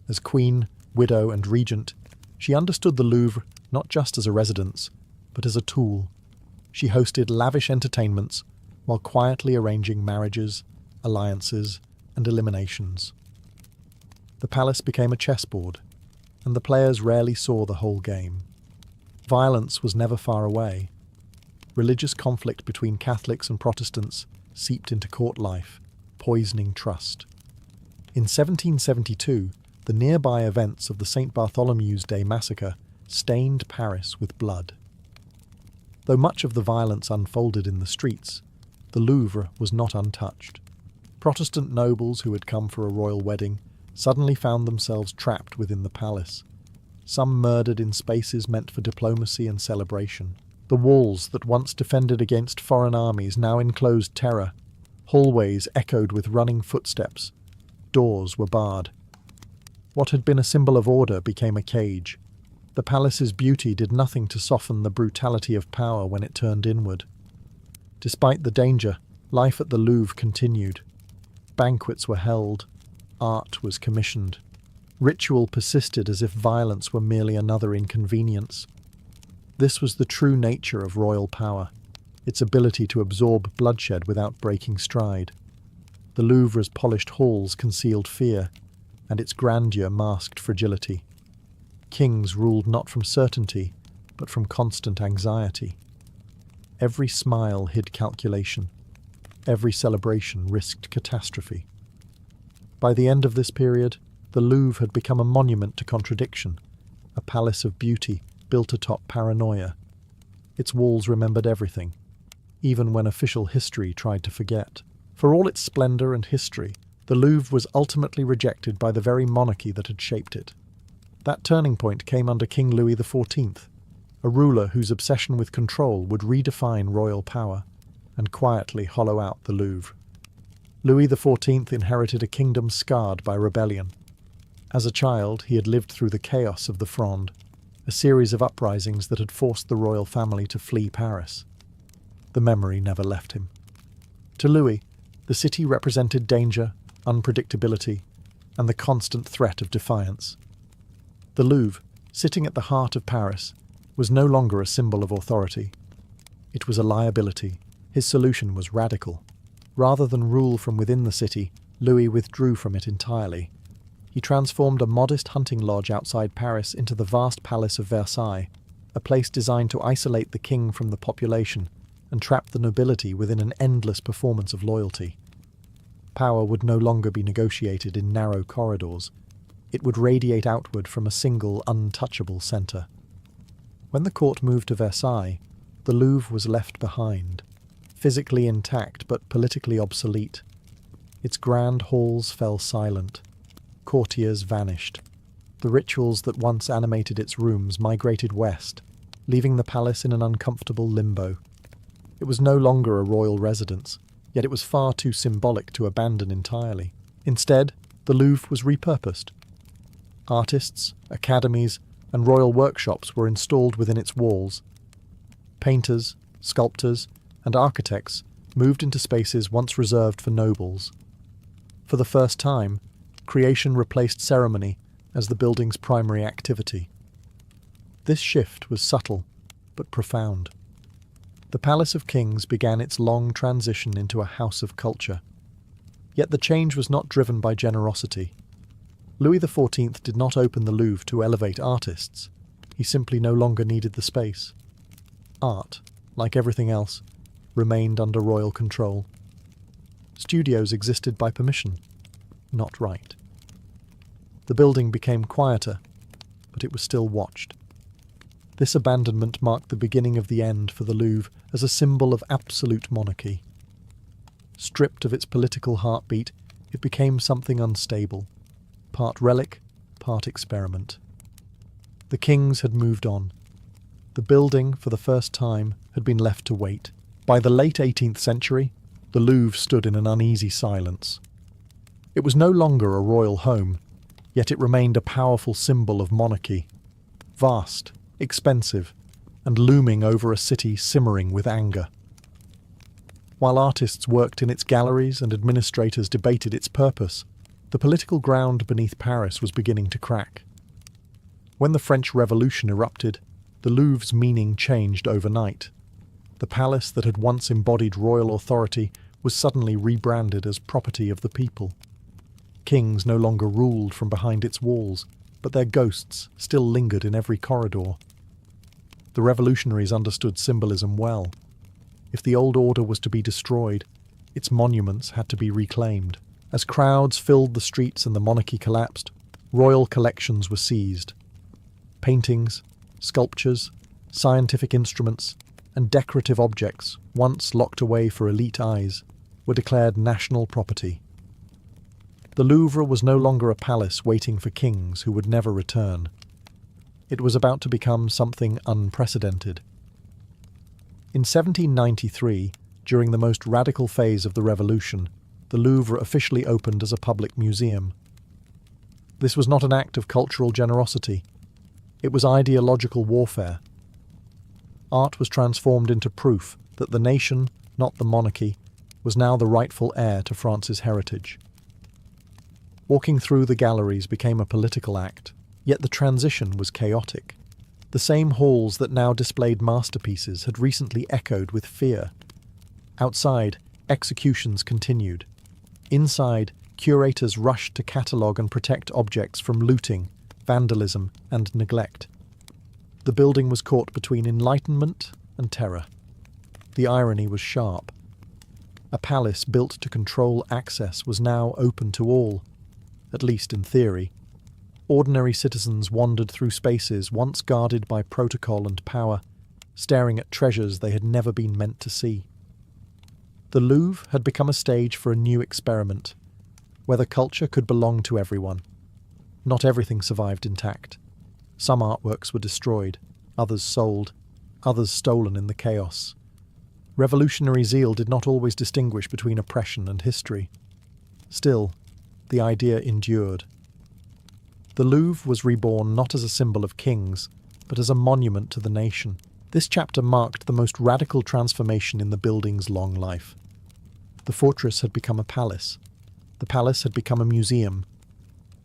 As queen, widow, and regent, she understood the Louvre not just as a residence, but as a tool. She hosted lavish entertainments while quietly arranging marriages, alliances, and eliminations. The palace became a chessboard, and the players rarely saw the whole game. Violence was never far away. Religious conflict between Catholics and Protestants seeped into court life, poisoning trust. In 1772, the nearby events of the St. Bartholomew's Day massacre stained Paris with blood. Though much of the violence unfolded in the streets, the Louvre was not untouched. Protestant nobles who had come for a royal wedding suddenly found themselves trapped within the palace. Some murdered in spaces meant for diplomacy and celebration. The walls that once defended against foreign armies now enclosed terror. Hallways echoed with running footsteps. Doors were barred. What had been a symbol of order became a cage. The palace's beauty did nothing to soften the brutality of power when it turned inward. Despite the danger, life at the Louvre continued. Banquets were held. Art was commissioned. Ritual persisted as if violence were merely another inconvenience. This was the true nature of royal power, its ability to absorb bloodshed without breaking stride. The Louvre's polished halls concealed fear, and its grandeur masked fragility. Kings ruled not from certainty, but from constant anxiety. Every smile hid calculation. Every celebration risked catastrophe. By the end of this period, the Louvre had become a monument to contradiction, a palace of beauty built atop paranoia. Its walls remembered everything, even when official history tried to forget. For all its splendor and history, the Louvre was ultimately rejected by the very monarchy that had shaped it. That turning point came under King Louis XIV, a ruler whose obsession with control would redefine royal power and quietly hollow out the Louvre. Louis XIV inherited a kingdom scarred by rebellion. As a child, he had lived through the chaos of the Fronde, a series of uprisings that had forced the royal family to flee Paris. The memory never left him. To Louis, the city represented danger, unpredictability, and the constant threat of defiance. The Louvre, sitting at the heart of Paris, was no longer a symbol of authority. It was a liability. His solution was radical. Rather than rule from within the city, Louis withdrew from it entirely. He transformed a modest hunting lodge outside Paris into the vast palace of Versailles, a place designed to isolate the king from the population and trap the nobility within an endless performance of loyalty. Power would no longer be negotiated in narrow corridors. It would radiate outward from a single, untouchable centre. When the court moved to Versailles, the Louvre was left behind, physically intact but politically obsolete. Its grand halls fell silent. Courtiers vanished. The rituals that once animated its rooms migrated west, leaving the palace in an uncomfortable limbo. It was no longer a royal residence, yet it was far too symbolic to abandon entirely. Instead, the Louvre was repurposed. Artists, academies, and royal workshops were installed within its walls. Painters, sculptors, and architects moved into spaces once reserved for nobles. For the first time, creation replaced ceremony as the building's primary activity. This shift was subtle, but profound. The Palace of Kings began its long transition into a house of culture. Yet the change was not driven by generosity. Louis XIV did not open the Louvre to elevate artists. He simply no longer needed the space. Art, like everything else, remained under royal control. Studios existed by permission, not right. The building became quieter, but it was still watched. This abandonment marked the beginning of the end for the Louvre as a symbol of absolute monarchy. Stripped of its political heartbeat, it became something unstable, part relic, part experiment. The kings had moved on. The building, for the first time, had been left to wait. By the late 18th century, the Louvre stood in an uneasy silence. It was no longer a royal home, yet it remained a powerful symbol of monarchy. Vast, expensive, and looming over a city simmering with anger. While artists worked in its galleries and administrators debated its purpose, the political ground beneath Paris was beginning to crack. When the French Revolution erupted, the Louvre's meaning changed overnight. The palace that had once embodied royal authority was suddenly rebranded as property of the people. Kings no longer ruled from behind its walls, but their ghosts still lingered in every corridor. The revolutionaries understood symbolism well. If the old order was to be destroyed, its monuments had to be reclaimed. As crowds filled the streets and the monarchy collapsed, royal collections were seized. Paintings, sculptures, scientific instruments, and decorative objects, once locked away for elite eyes, were declared national property. The Louvre was no longer a palace waiting for kings who would never return. It was about to become something unprecedented. In 1793, during the most radical phase of the Revolution, the Louvre officially opened as a public museum. This was not an act of cultural generosity. It was ideological warfare. Art was transformed into proof that the nation, not the monarchy, was now the rightful heir to France's heritage. Walking through the galleries became a political act, yet the transition was chaotic. The same halls that now displayed masterpieces had recently echoed with fear. Outside, executions continued. Inside, curators rushed to catalogue and protect objects from looting, vandalism, and neglect. The building was caught between enlightenment and terror. The irony was sharp. A palace built to control access was now open to all, at least in theory. Ordinary citizens wandered through spaces once guarded by protocol and power, staring at treasures they had never been meant to see. The Louvre had become a stage for a new experiment, whether culture could belong to everyone. Not everything survived intact. Some artworks were destroyed, others sold, others stolen in the chaos. Revolutionary zeal did not always distinguish between oppression and history. Still, the idea endured. The Louvre was reborn not as a symbol of kings, but as a monument to the nation. This chapter marked the most radical transformation in the building's long life. The fortress had become a palace. The palace had become a museum.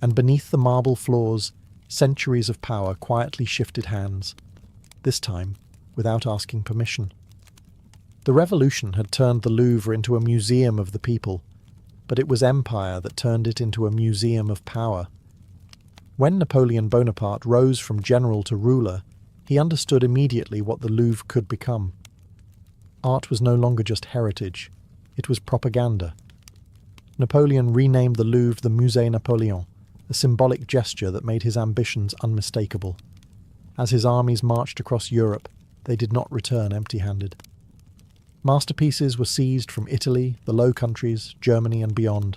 And beneath the marble floors, centuries of power quietly shifted hands, this time without asking permission. The revolution had turned the Louvre into a museum of the people, but it was empire that turned it into a museum of power. When Napoleon Bonaparte rose from general to ruler, he understood immediately what the Louvre could become. Art was no longer just heritage, it was propaganda. Napoleon renamed the Louvre the Musée Napoléon, a symbolic gesture that made his ambitions unmistakable. As his armies marched across Europe, they did not return empty-handed. Masterpieces were seized from Italy, the Low Countries, Germany and beyond.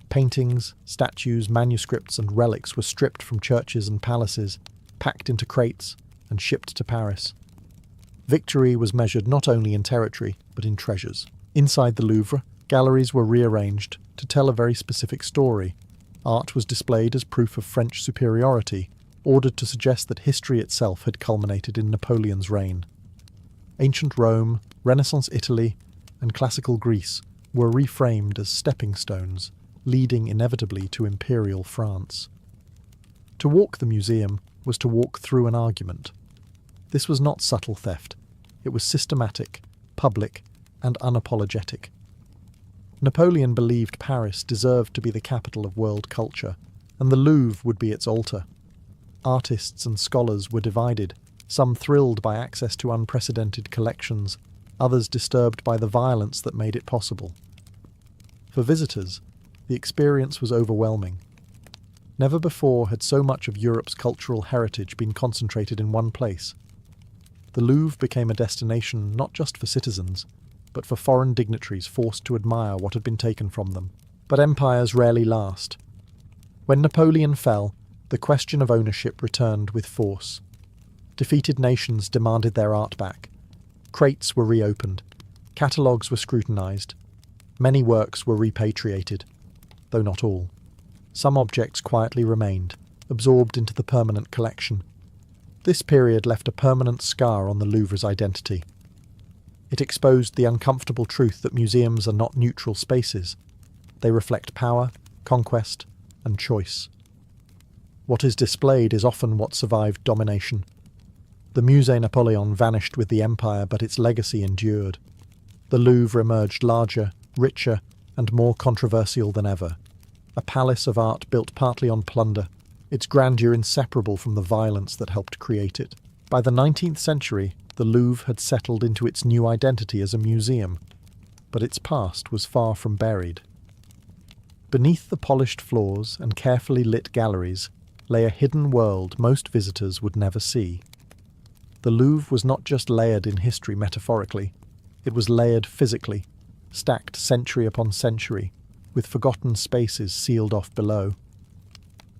Paintings, statues, manuscripts and relics were stripped from churches and palaces, packed into crates and shipped to Paris. Victory was measured not only in territory, but in treasures. Inside the Louvre, galleries were rearranged to tell a very specific story. Art was displayed as proof of French superiority, ordered to suggest that history itself had culminated in Napoleon's reign. Ancient Rome, Renaissance Italy, and classical Greece were reframed as stepping stones, leading inevitably to imperial France. To walk the museum was to walk through an argument. This was not subtle theft. It was systematic, public, and unapologetic. Napoleon believed Paris deserved to be the capital of world culture, and the Louvre would be its altar. Artists and scholars were divided, some thrilled by access to unprecedented collections, others disturbed by the violence that made it possible. For visitors, the experience was overwhelming. Never before had so much of Europe's cultural heritage been concentrated in one place. The Louvre became a destination not just for citizens, but for foreign dignitaries forced to admire what had been taken from them. But empires rarely last. When Napoleon fell, the question of ownership returned with force. Defeated nations demanded their art back. Crates were reopened. Catalogues were scrutinized. Many works were repatriated, though not all. Some objects quietly remained, absorbed into the permanent collection. This period left a permanent scar on the Louvre's identity. It exposed the uncomfortable truth that museums are not neutral spaces. They reflect power, conquest, and choice. What is displayed is often what survived domination. The Musée Napoléon vanished with the empire, but its legacy endured. The Louvre emerged larger, richer, and more controversial than ever. A palace of art built partly on plunder, its grandeur inseparable from the violence that helped create it. By the 19th century, the Louvre had settled into its new identity as a museum, but its past was far from buried. Beneath the polished floors and carefully lit galleries lay a hidden world most visitors would never see. The Louvre was not just layered in history metaphorically, it was layered physically, stacked century upon century, with forgotten spaces sealed off below.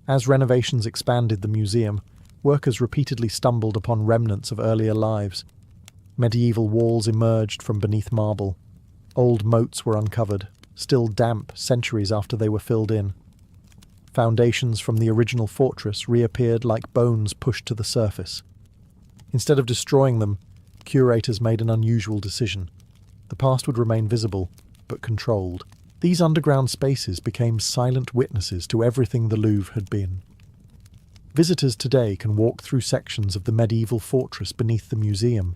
As renovations expanded the museum, workers repeatedly stumbled upon remnants of earlier lives. Medieval walls emerged from beneath marble. Old moats were uncovered, still damp centuries after they were filled in. Foundations from the original fortress reappeared like bones pushed to the surface. Instead of destroying them, curators made an unusual decision. The past would remain visible, but controlled. These underground spaces became silent witnesses to everything the Louvre had been. Visitors today can walk through sections of the medieval fortress beneath the museum,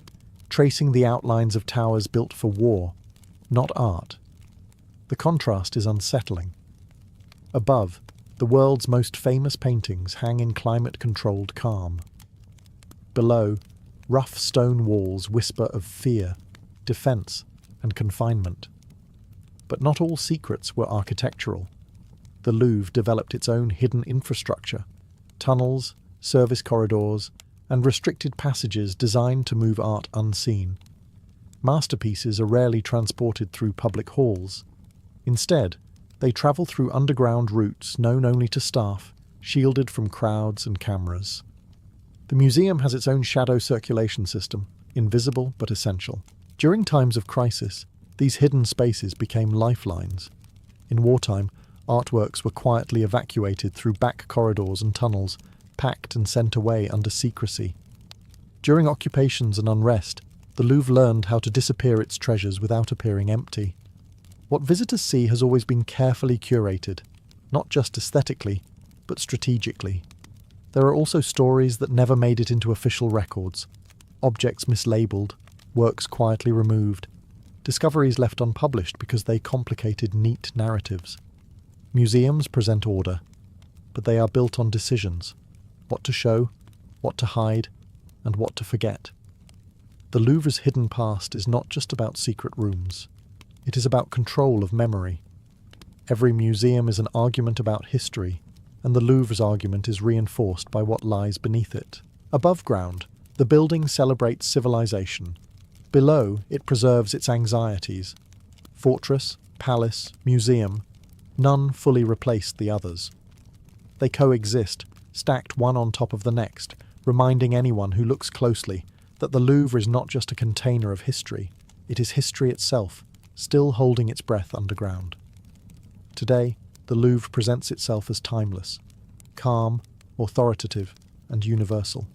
tracing the outlines of towers built for war, not art. The contrast is unsettling. Above, the world's most famous paintings hang in climate-controlled calm. Below, rough stone walls whisper of fear, defense, and confinement. But not all secrets were architectural. The Louvre developed its own hidden infrastructure, tunnels, service corridors, and restricted passages designed to move art unseen. Masterpieces are rarely transported through public halls. Instead, they travel through underground routes known only to staff, shielded from crowds and cameras. The museum has its own shadow circulation system, invisible but essential. During times of crisis, these hidden spaces became lifelines. In wartime, artworks were quietly evacuated through back corridors and tunnels, packed and sent away under secrecy. During occupations and unrest, the Louvre learned how to disappear its treasures without appearing empty. What visitors see has always been carefully curated, not just aesthetically, but strategically. There are also stories that never made it into official records, objects mislabeled, works quietly removed, discoveries left unpublished because they complicated neat narratives. Museums present order, but they are built on decisions: what to show, what to hide, and what to forget. The Louvre's hidden past is not just about secret rooms. It is about control of memory. Every museum is an argument about history, and the Louvre's argument is reinforced by what lies beneath it. Above ground, the building celebrates civilization. Below, it preserves its anxieties. Fortress, palace, museum, none fully replaced the others. They coexist, stacked one on top of the next, reminding anyone who looks closely that the Louvre is not just a container of history, it is history itself, still holding its breath underground. Today, the Louvre presents itself as timeless, calm, authoritative, and universal.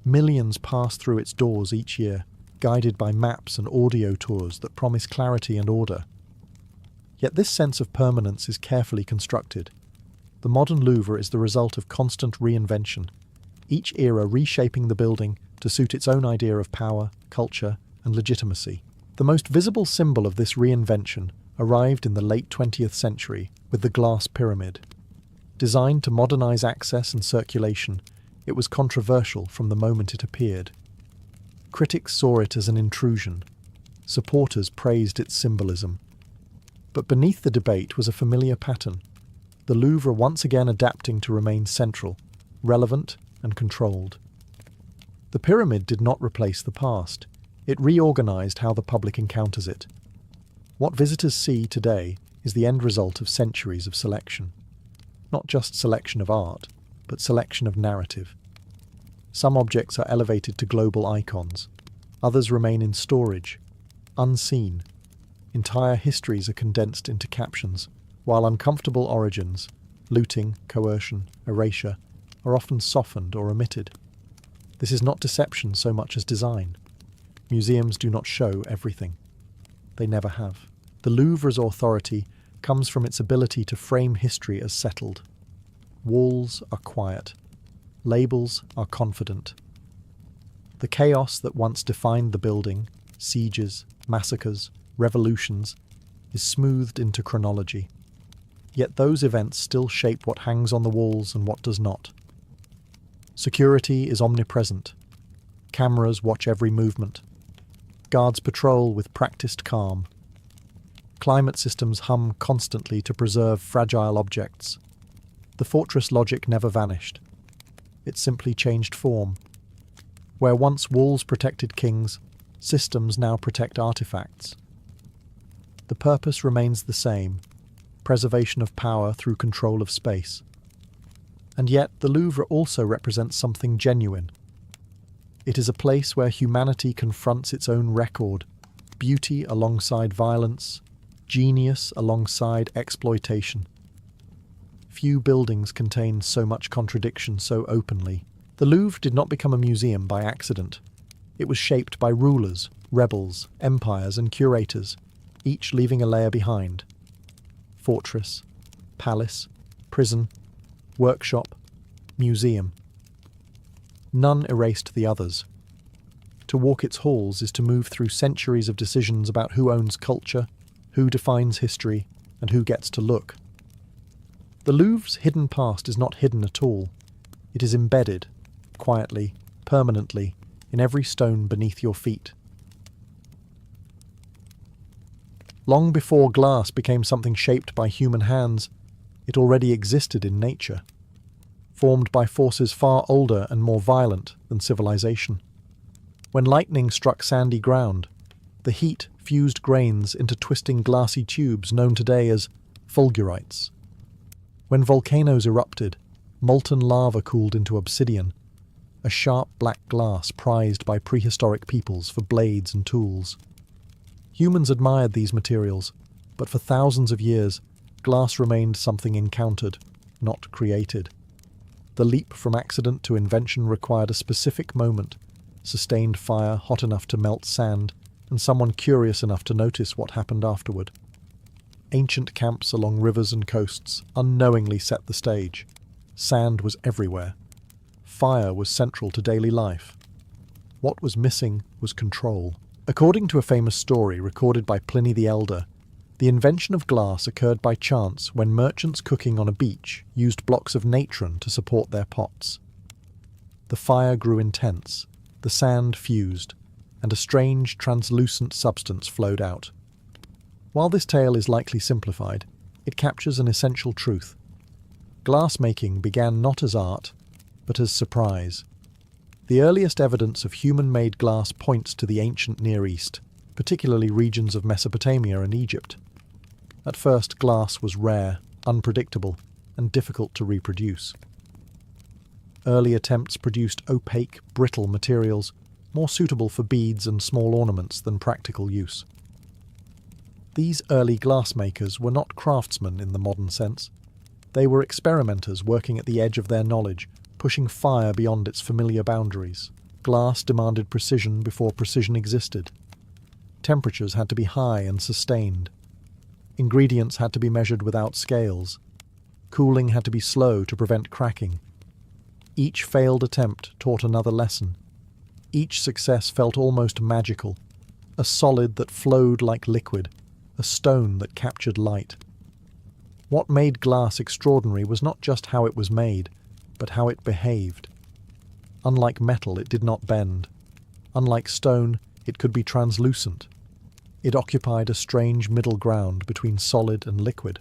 Millions pass through its doors each year, guided by maps and audio tours that promise clarity and order. Yet this sense of permanence is carefully constructed. The modern Louvre is the result of constant reinvention, each era reshaping the building to suit its own idea of power, culture, and legitimacy. The most visible symbol of this reinvention arrived in the late 20th century with the glass pyramid. Designed to modernize access and circulation, it was controversial from the moment it appeared. Critics saw it as an intrusion. Supporters praised its symbolism. But beneath the debate was a familiar pattern: the Louvre once again adapting to remain central, relevant, and controlled. The pyramid did not replace the past. It reorganized how the public encounters it. What visitors see today is the end result of centuries of selection. Not just selection of art, but selection of narrative. Some objects are elevated to global icons. Others remain in storage, unseen. Entire histories are condensed into captions, while uncomfortable origins, looting, coercion, erasure, are often softened or omitted. This is not deception so much as design. Museums do not show everything. They never have. The Louvre's authority comes from its ability to frame history as settled. Walls are quiet. Labels are confident. The chaos that once defined the building, sieges, massacres, revolutions, is smoothed into chronology. Yet those events still shape what hangs on the walls and what does not. Security is omnipresent. Cameras watch every movement. Guards patrol with practiced calm. Climate systems hum constantly to preserve fragile objects. The fortress logic never vanished. It simply changed form. Where once walls protected kings, systems now protect artifacts. The purpose remains the same: preservation of power through control of space. And yet the Louvre also represents something genuine. It is a place where humanity confronts its own record, beauty alongside violence, genius alongside exploitation. Few buildings contain so much contradiction so openly. The Louvre did not become a museum by accident. It was shaped by rulers, rebels, empires, and curators, each leaving a layer behind. Fortress, palace, prison, workshop, museum. None erased the others. To walk its halls is to move through centuries of decisions about who owns culture, Who defines history, and who gets to look? The Louvre's hidden past is not hidden at all. It is embedded, quietly, permanently, in every stone beneath your feet. Long before glass became something shaped by human hands, it already existed in nature, formed by forces far older and more violent than civilization. When lightning struck sandy ground, the heat fused grains into twisting glassy tubes known today as fulgurites. When volcanoes erupted, molten lava cooled into obsidian, a sharp black glass prized by prehistoric peoples for blades and tools. Humans admired these materials, but for thousands of years, glass remained something encountered, not created. The leap from accident to invention required a specific moment, sustained fire hot enough to melt sand, and someone curious enough to notice what happened afterward. Ancient camps along rivers and coasts unknowingly set the stage. Sand was everywhere. Fire was central to daily life. What was missing was control. According to a famous story recorded by Pliny the Elder, the invention of glass occurred by chance when merchants cooking on a beach used blocks of natron to support their pots. The fire grew intense, the sand fused, and a strange, translucent substance flowed out. While this tale is likely simplified, it captures an essential truth. Glass-making began not as art, but as surprise. The earliest evidence of human-made glass points to the ancient Near East, particularly regions of Mesopotamia and Egypt. At first, glass was rare, unpredictable, and difficult to reproduce. Early attempts produced opaque, brittle materials, more suitable for beads and small ornaments than practical use. These early glassmakers were not craftsmen in the modern sense. They were experimenters working at the edge of their knowledge, pushing fire beyond its familiar boundaries. Glass demanded precision before precision existed. Temperatures had to be high and sustained. Ingredients had to be measured without scales. Cooling had to be slow to prevent cracking. Each failed attempt taught another lesson. Each success felt almost magical, a solid that flowed like liquid, a stone that captured light. What made glass extraordinary was not just how it was made, but how it behaved. Unlike metal, it did not bend. Unlike stone, it could be translucent. It occupied a strange middle ground between solid and liquid,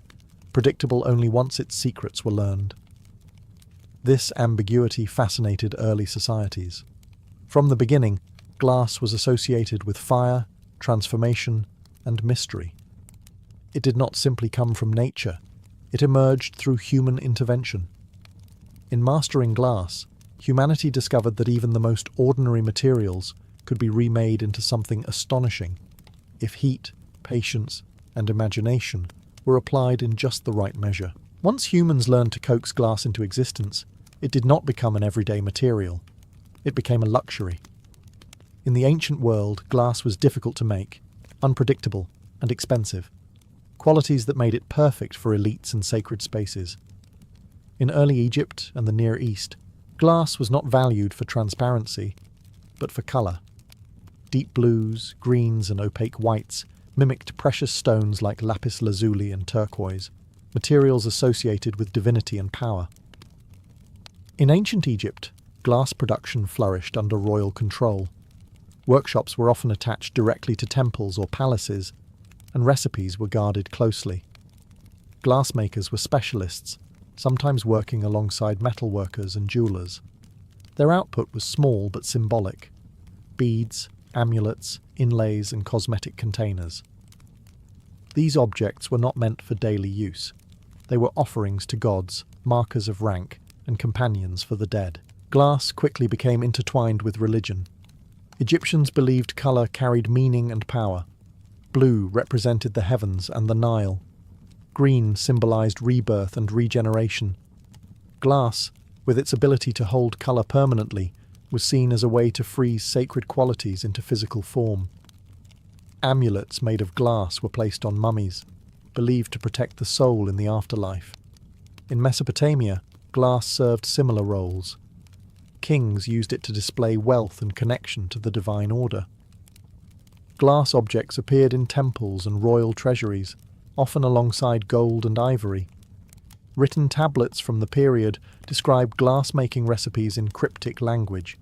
predictable only once its secrets were learned. This ambiguity fascinated early societies. From the beginning, glass was associated with fire, transformation, and mystery. It did not simply come from nature. It emerged through human intervention. In mastering glass, humanity discovered that even the most ordinary materials could be remade into something astonishing if heat, patience, and imagination were applied in just the right measure. Once humans learned to coax glass into existence, it did not become an everyday material. It became a luxury. In the ancient world, glass was difficult to make, unpredictable, and expensive, qualities that made it perfect for elites and sacred spaces. In early Egypt and the Near East, glass was not valued for transparency, but for colour. Deep blues, greens, and opaque whites mimicked precious stones like lapis lazuli and turquoise, materials associated with divinity and power. In ancient Egypt, glass production flourished under royal control. Workshops were often attached directly to temples or palaces, and recipes were guarded closely. Glassmakers were specialists, sometimes working alongside metalworkers and jewelers. Their output was small but symbolic: beads, amulets, inlays, and cosmetic containers. These objects were not meant for daily use. They were offerings to gods, markers of rank, and companions for the dead. Glass quickly became intertwined with religion. Egyptians believed colour carried meaning and power. Blue represented the heavens and the Nile. Green symbolized rebirth and regeneration. Glass, with its ability to hold colour permanently, was seen as a way to freeze sacred qualities into physical form. Amulets made of glass were placed on mummies, believed to protect the soul in the afterlife. In Mesopotamia, glass served similar roles. Kings used it to display wealth and connection to the divine order. Glass objects appeared in temples and royal treasuries, often alongside gold and ivory. Written tablets from the period describe glass-making recipes in cryptic language,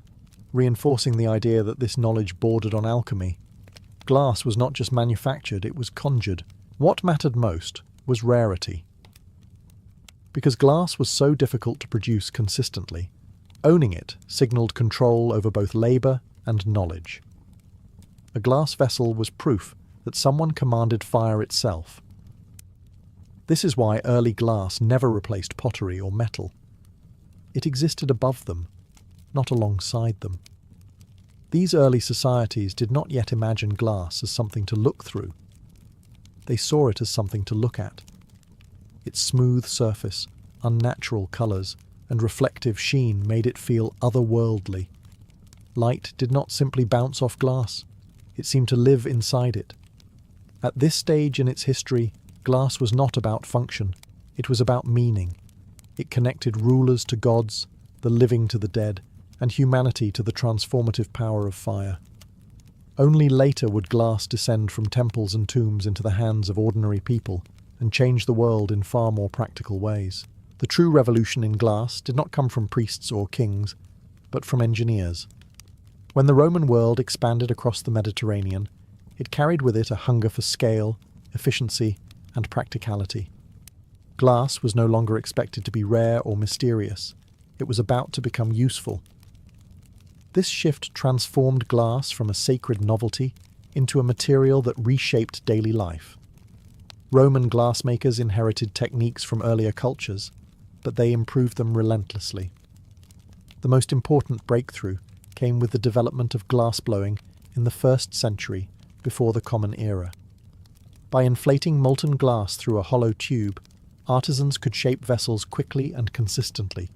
reinforcing the idea that this knowledge bordered on alchemy. Glass was not just manufactured, it was conjured. What mattered most was rarity. Because glass was so difficult to produce consistently, owning it signalled control over both labour and knowledge. A glass vessel was proof that someone commanded fire itself. This is why early glass never replaced pottery or metal. It existed above them, not alongside them. These early societies did not yet imagine glass as something to look through. They saw it as something to look at. Its smooth surface, unnatural colours, and reflective sheen made it feel otherworldly. Light did not simply bounce off glass, it seemed to live inside it. At this stage in its history, glass was not about function, it was about meaning. It connected rulers to gods, the living to the dead, and humanity to the transformative power of fire. Only later would glass descend from temples and tombs into the hands of ordinary people and change the world in far more practical ways. The true revolution in glass did not come from priests or kings, but from engineers. When the Roman world expanded across the Mediterranean, it carried with it a hunger for scale, efficiency, and practicality. Glass was no longer expected to be rare or mysterious. It was about to become useful. This shift transformed glass from a sacred novelty into a material that reshaped daily life. Roman glassmakers inherited techniques from earlier cultures, but they improved them relentlessly. The most important breakthrough came with the development of glassblowing in the 1st century before the Common Era. By inflating molten glass through a hollow tube, artisans could shape vessels quickly and consistently.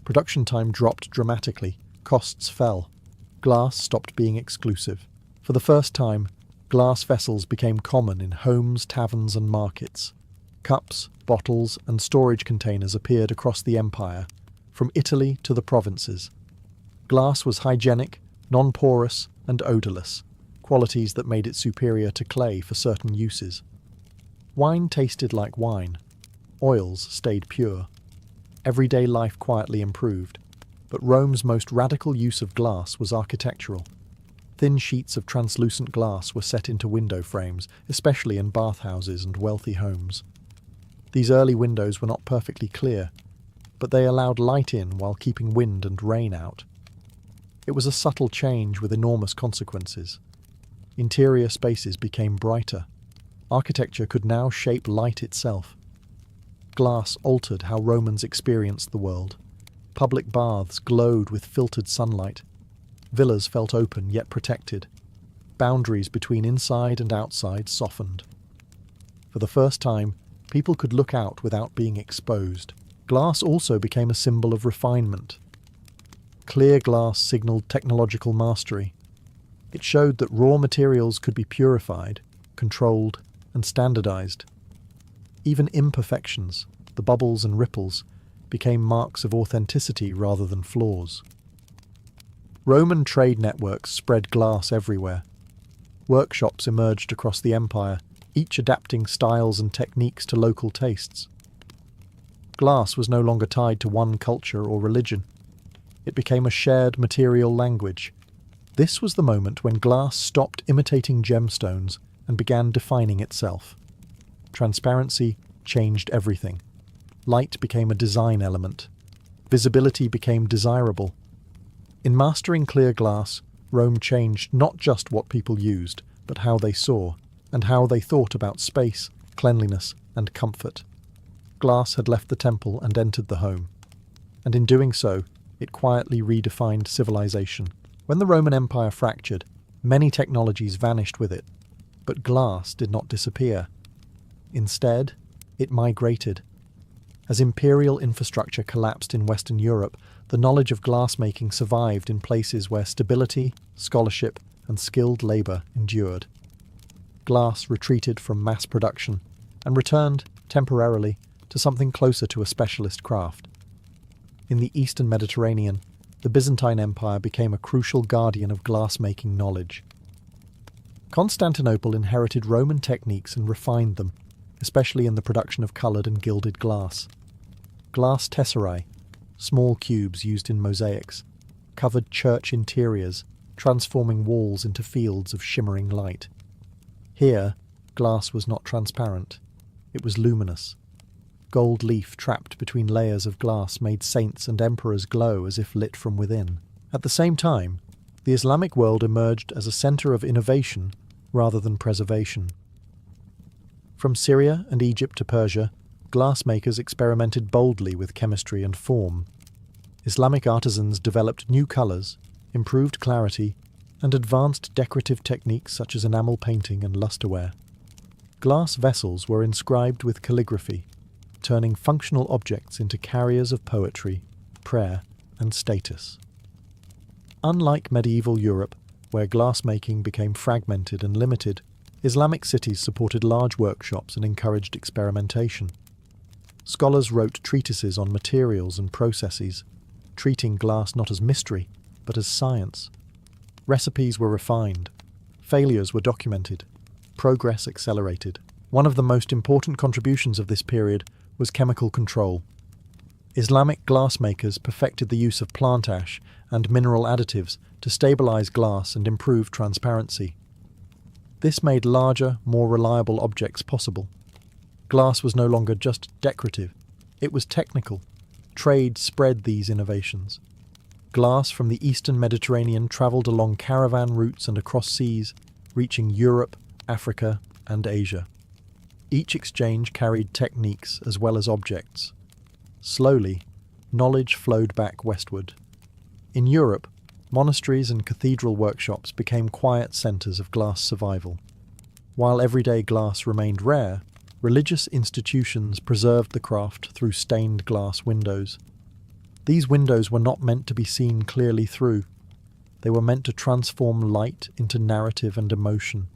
Production time dropped dramatically, costs fell. Glass stopped being exclusive. For the first time, glass vessels became common in homes, taverns, and markets. Cups, bottles, and storage containers appeared across the empire, from Italy to the provinces. Glass was hygienic, non-porous, and odourless, qualities that made it superior to clay for certain uses. Wine tasted like wine. Oils stayed pure. Everyday life quietly improved, but Rome's most radical use of glass was architectural. Thin sheets of translucent glass were set into window frames, especially in bathhouses and wealthy homes. These early windows were not perfectly clear, but they allowed light in while keeping wind and rain out. It was a subtle change with enormous consequences. Interior spaces became brighter. Architecture could now shape light itself. Glass altered how Romans experienced the world. Public baths glowed with filtered sunlight. Villas felt open yet protected. Boundaries between inside and outside softened. For the first time, people could look out without being exposed. Glass also became a symbol of refinement. Clear glass signalled technological mastery. It showed that raw materials could be purified, controlled, and standardized. Even imperfections, the bubbles and ripples, became marks of authenticity rather than flaws. Roman trade networks spread glass everywhere. Workshops emerged across the empire, each adapting styles and techniques to local tastes. Glass was no longer tied to one culture or religion. It became a shared material language. This was the moment when glass stopped imitating gemstones and began defining itself. Transparency changed everything. Light became a design element. Visibility became desirable. In mastering clear glass, Rome changed not just what people used, but how they saw, and how they thought about space, cleanliness, and comfort. Glass had left the temple and entered the home. And in doing so, it quietly redefined civilization. When the Roman Empire fractured, many technologies vanished with it, but glass did not disappear. Instead, it migrated. As imperial infrastructure collapsed in Western Europe, the knowledge of glassmaking survived in places where stability, scholarship, and skilled labour endured. Glass retreated from mass production and returned, temporarily, to something closer to a specialist craft. In the Eastern Mediterranean, the Byzantine Empire became a crucial guardian of glass-making knowledge. Constantinople inherited Roman techniques and refined them, especially in the production of coloured and gilded glass. Glass tesserae, small cubes used in mosaics, covered church interiors, transforming walls into fields of shimmering light. Here, glass was not transparent. It was luminous. Gold leaf trapped between layers of glass made saints and emperors glow as if lit from within. At the same time, the Islamic world emerged as a centre of innovation rather than preservation. From Syria and Egypt to Persia, glassmakers experimented boldly with chemistry and form. Islamic artisans developed new colours, improved clarity, and advanced decorative techniques such as enamel painting and lusterware. Glass vessels were inscribed with calligraphy, turning functional objects into carriers of poetry, prayer, and status. Unlike medieval Europe, where glassmaking became fragmented and limited, Islamic cities supported large workshops and encouraged experimentation. Scholars wrote treatises on materials and processes, treating glass not as mystery, but as science. Recipes were refined, failures were documented, progress accelerated. One of the most important contributions of this period was chemical control. Islamic glassmakers perfected the use of plant ash and mineral additives to stabilize glass and improve transparency. This made larger, more reliable objects possible. Glass was no longer just decorative, it was technical. Trade spread these innovations. Glass from the eastern Mediterranean travelled along caravan routes and across seas, reaching Europe, Africa, and Asia. Each exchange carried techniques as well as objects. Slowly, knowledge flowed back westward. In Europe, monasteries and cathedral workshops became quiet centres of glass survival. While everyday glass remained rare, religious institutions preserved the craft through stained glass windows. These windows were not meant to be seen clearly through. They were meant to transform light into narrative and emotion.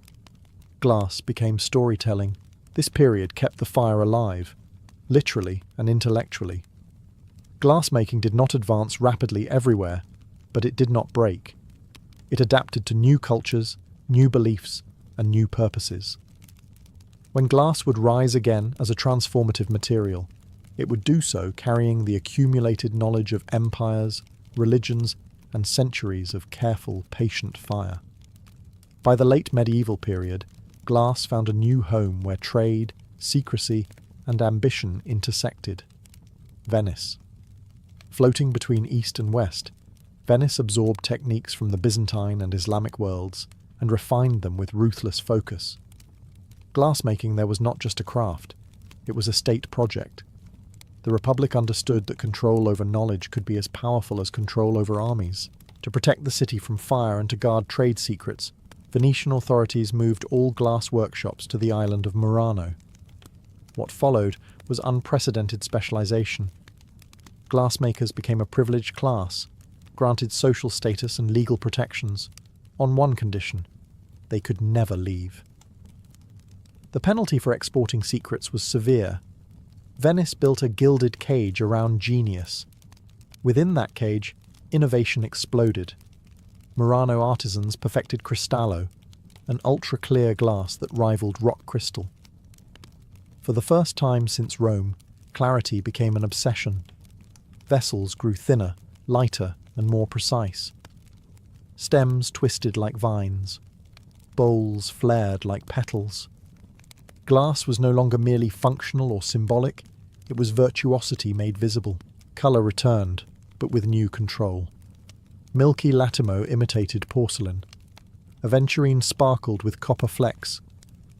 Glass became storytelling. This period kept the fire alive, literally and intellectually. Glassmaking did not advance rapidly everywhere, but it did not break. It adapted to new cultures, new beliefs, and new purposes. When glass would rise again as a transformative material, it would do so carrying the accumulated knowledge of empires, religions, and centuries of careful, patient fire. By the late medieval period, glass found a new home where trade, secrecy, and ambition intersected. Venice. Floating between East and West, Venice absorbed techniques from the Byzantine and Islamic worlds and refined them with ruthless focus. Glassmaking there was not just a craft, it was a state project. The Republic understood that control over knowledge could be as powerful as control over armies. To protect the city from fire and to guard trade secrets, Venetian authorities moved all glass workshops to the island of Murano. What followed was unprecedented specialization. Glassmakers became a privileged class, granted social status and legal protections, on one condition: they could never leave. The penalty for exporting secrets was severe. Venice built a gilded cage around genius. Within that cage, innovation exploded. Murano artisans perfected cristallo, an ultra-clear glass that rivaled rock crystal. For the first time since Rome, clarity became an obsession. Vessels grew thinner, lighter, and more precise. Stems twisted like vines. Bowls flared like petals. Glass was no longer merely functional or symbolic, it was virtuosity made visible. Colour returned, but with new control. Milky Latimo imitated porcelain. Aventurine sparkled with copper flecks.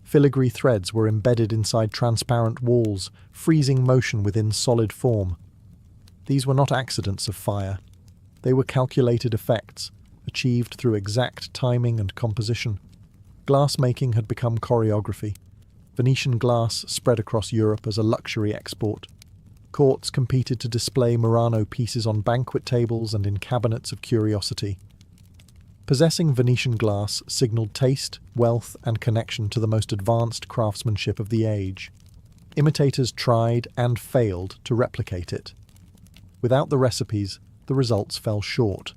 Filigree threads were embedded inside transparent walls, freezing motion within solid form. These were not accidents of fire. They were calculated effects, achieved through exact timing and composition. Glassmaking had become choreography. Venetian glass spread across Europe as a luxury export. Courts competed to display Murano pieces on banquet tables and in cabinets of curiosity. Possessing Venetian glass signalled taste, wealth, and connection to the most advanced craftsmanship of the age. Imitators tried and failed to replicate it. Without the recipes, the results fell short.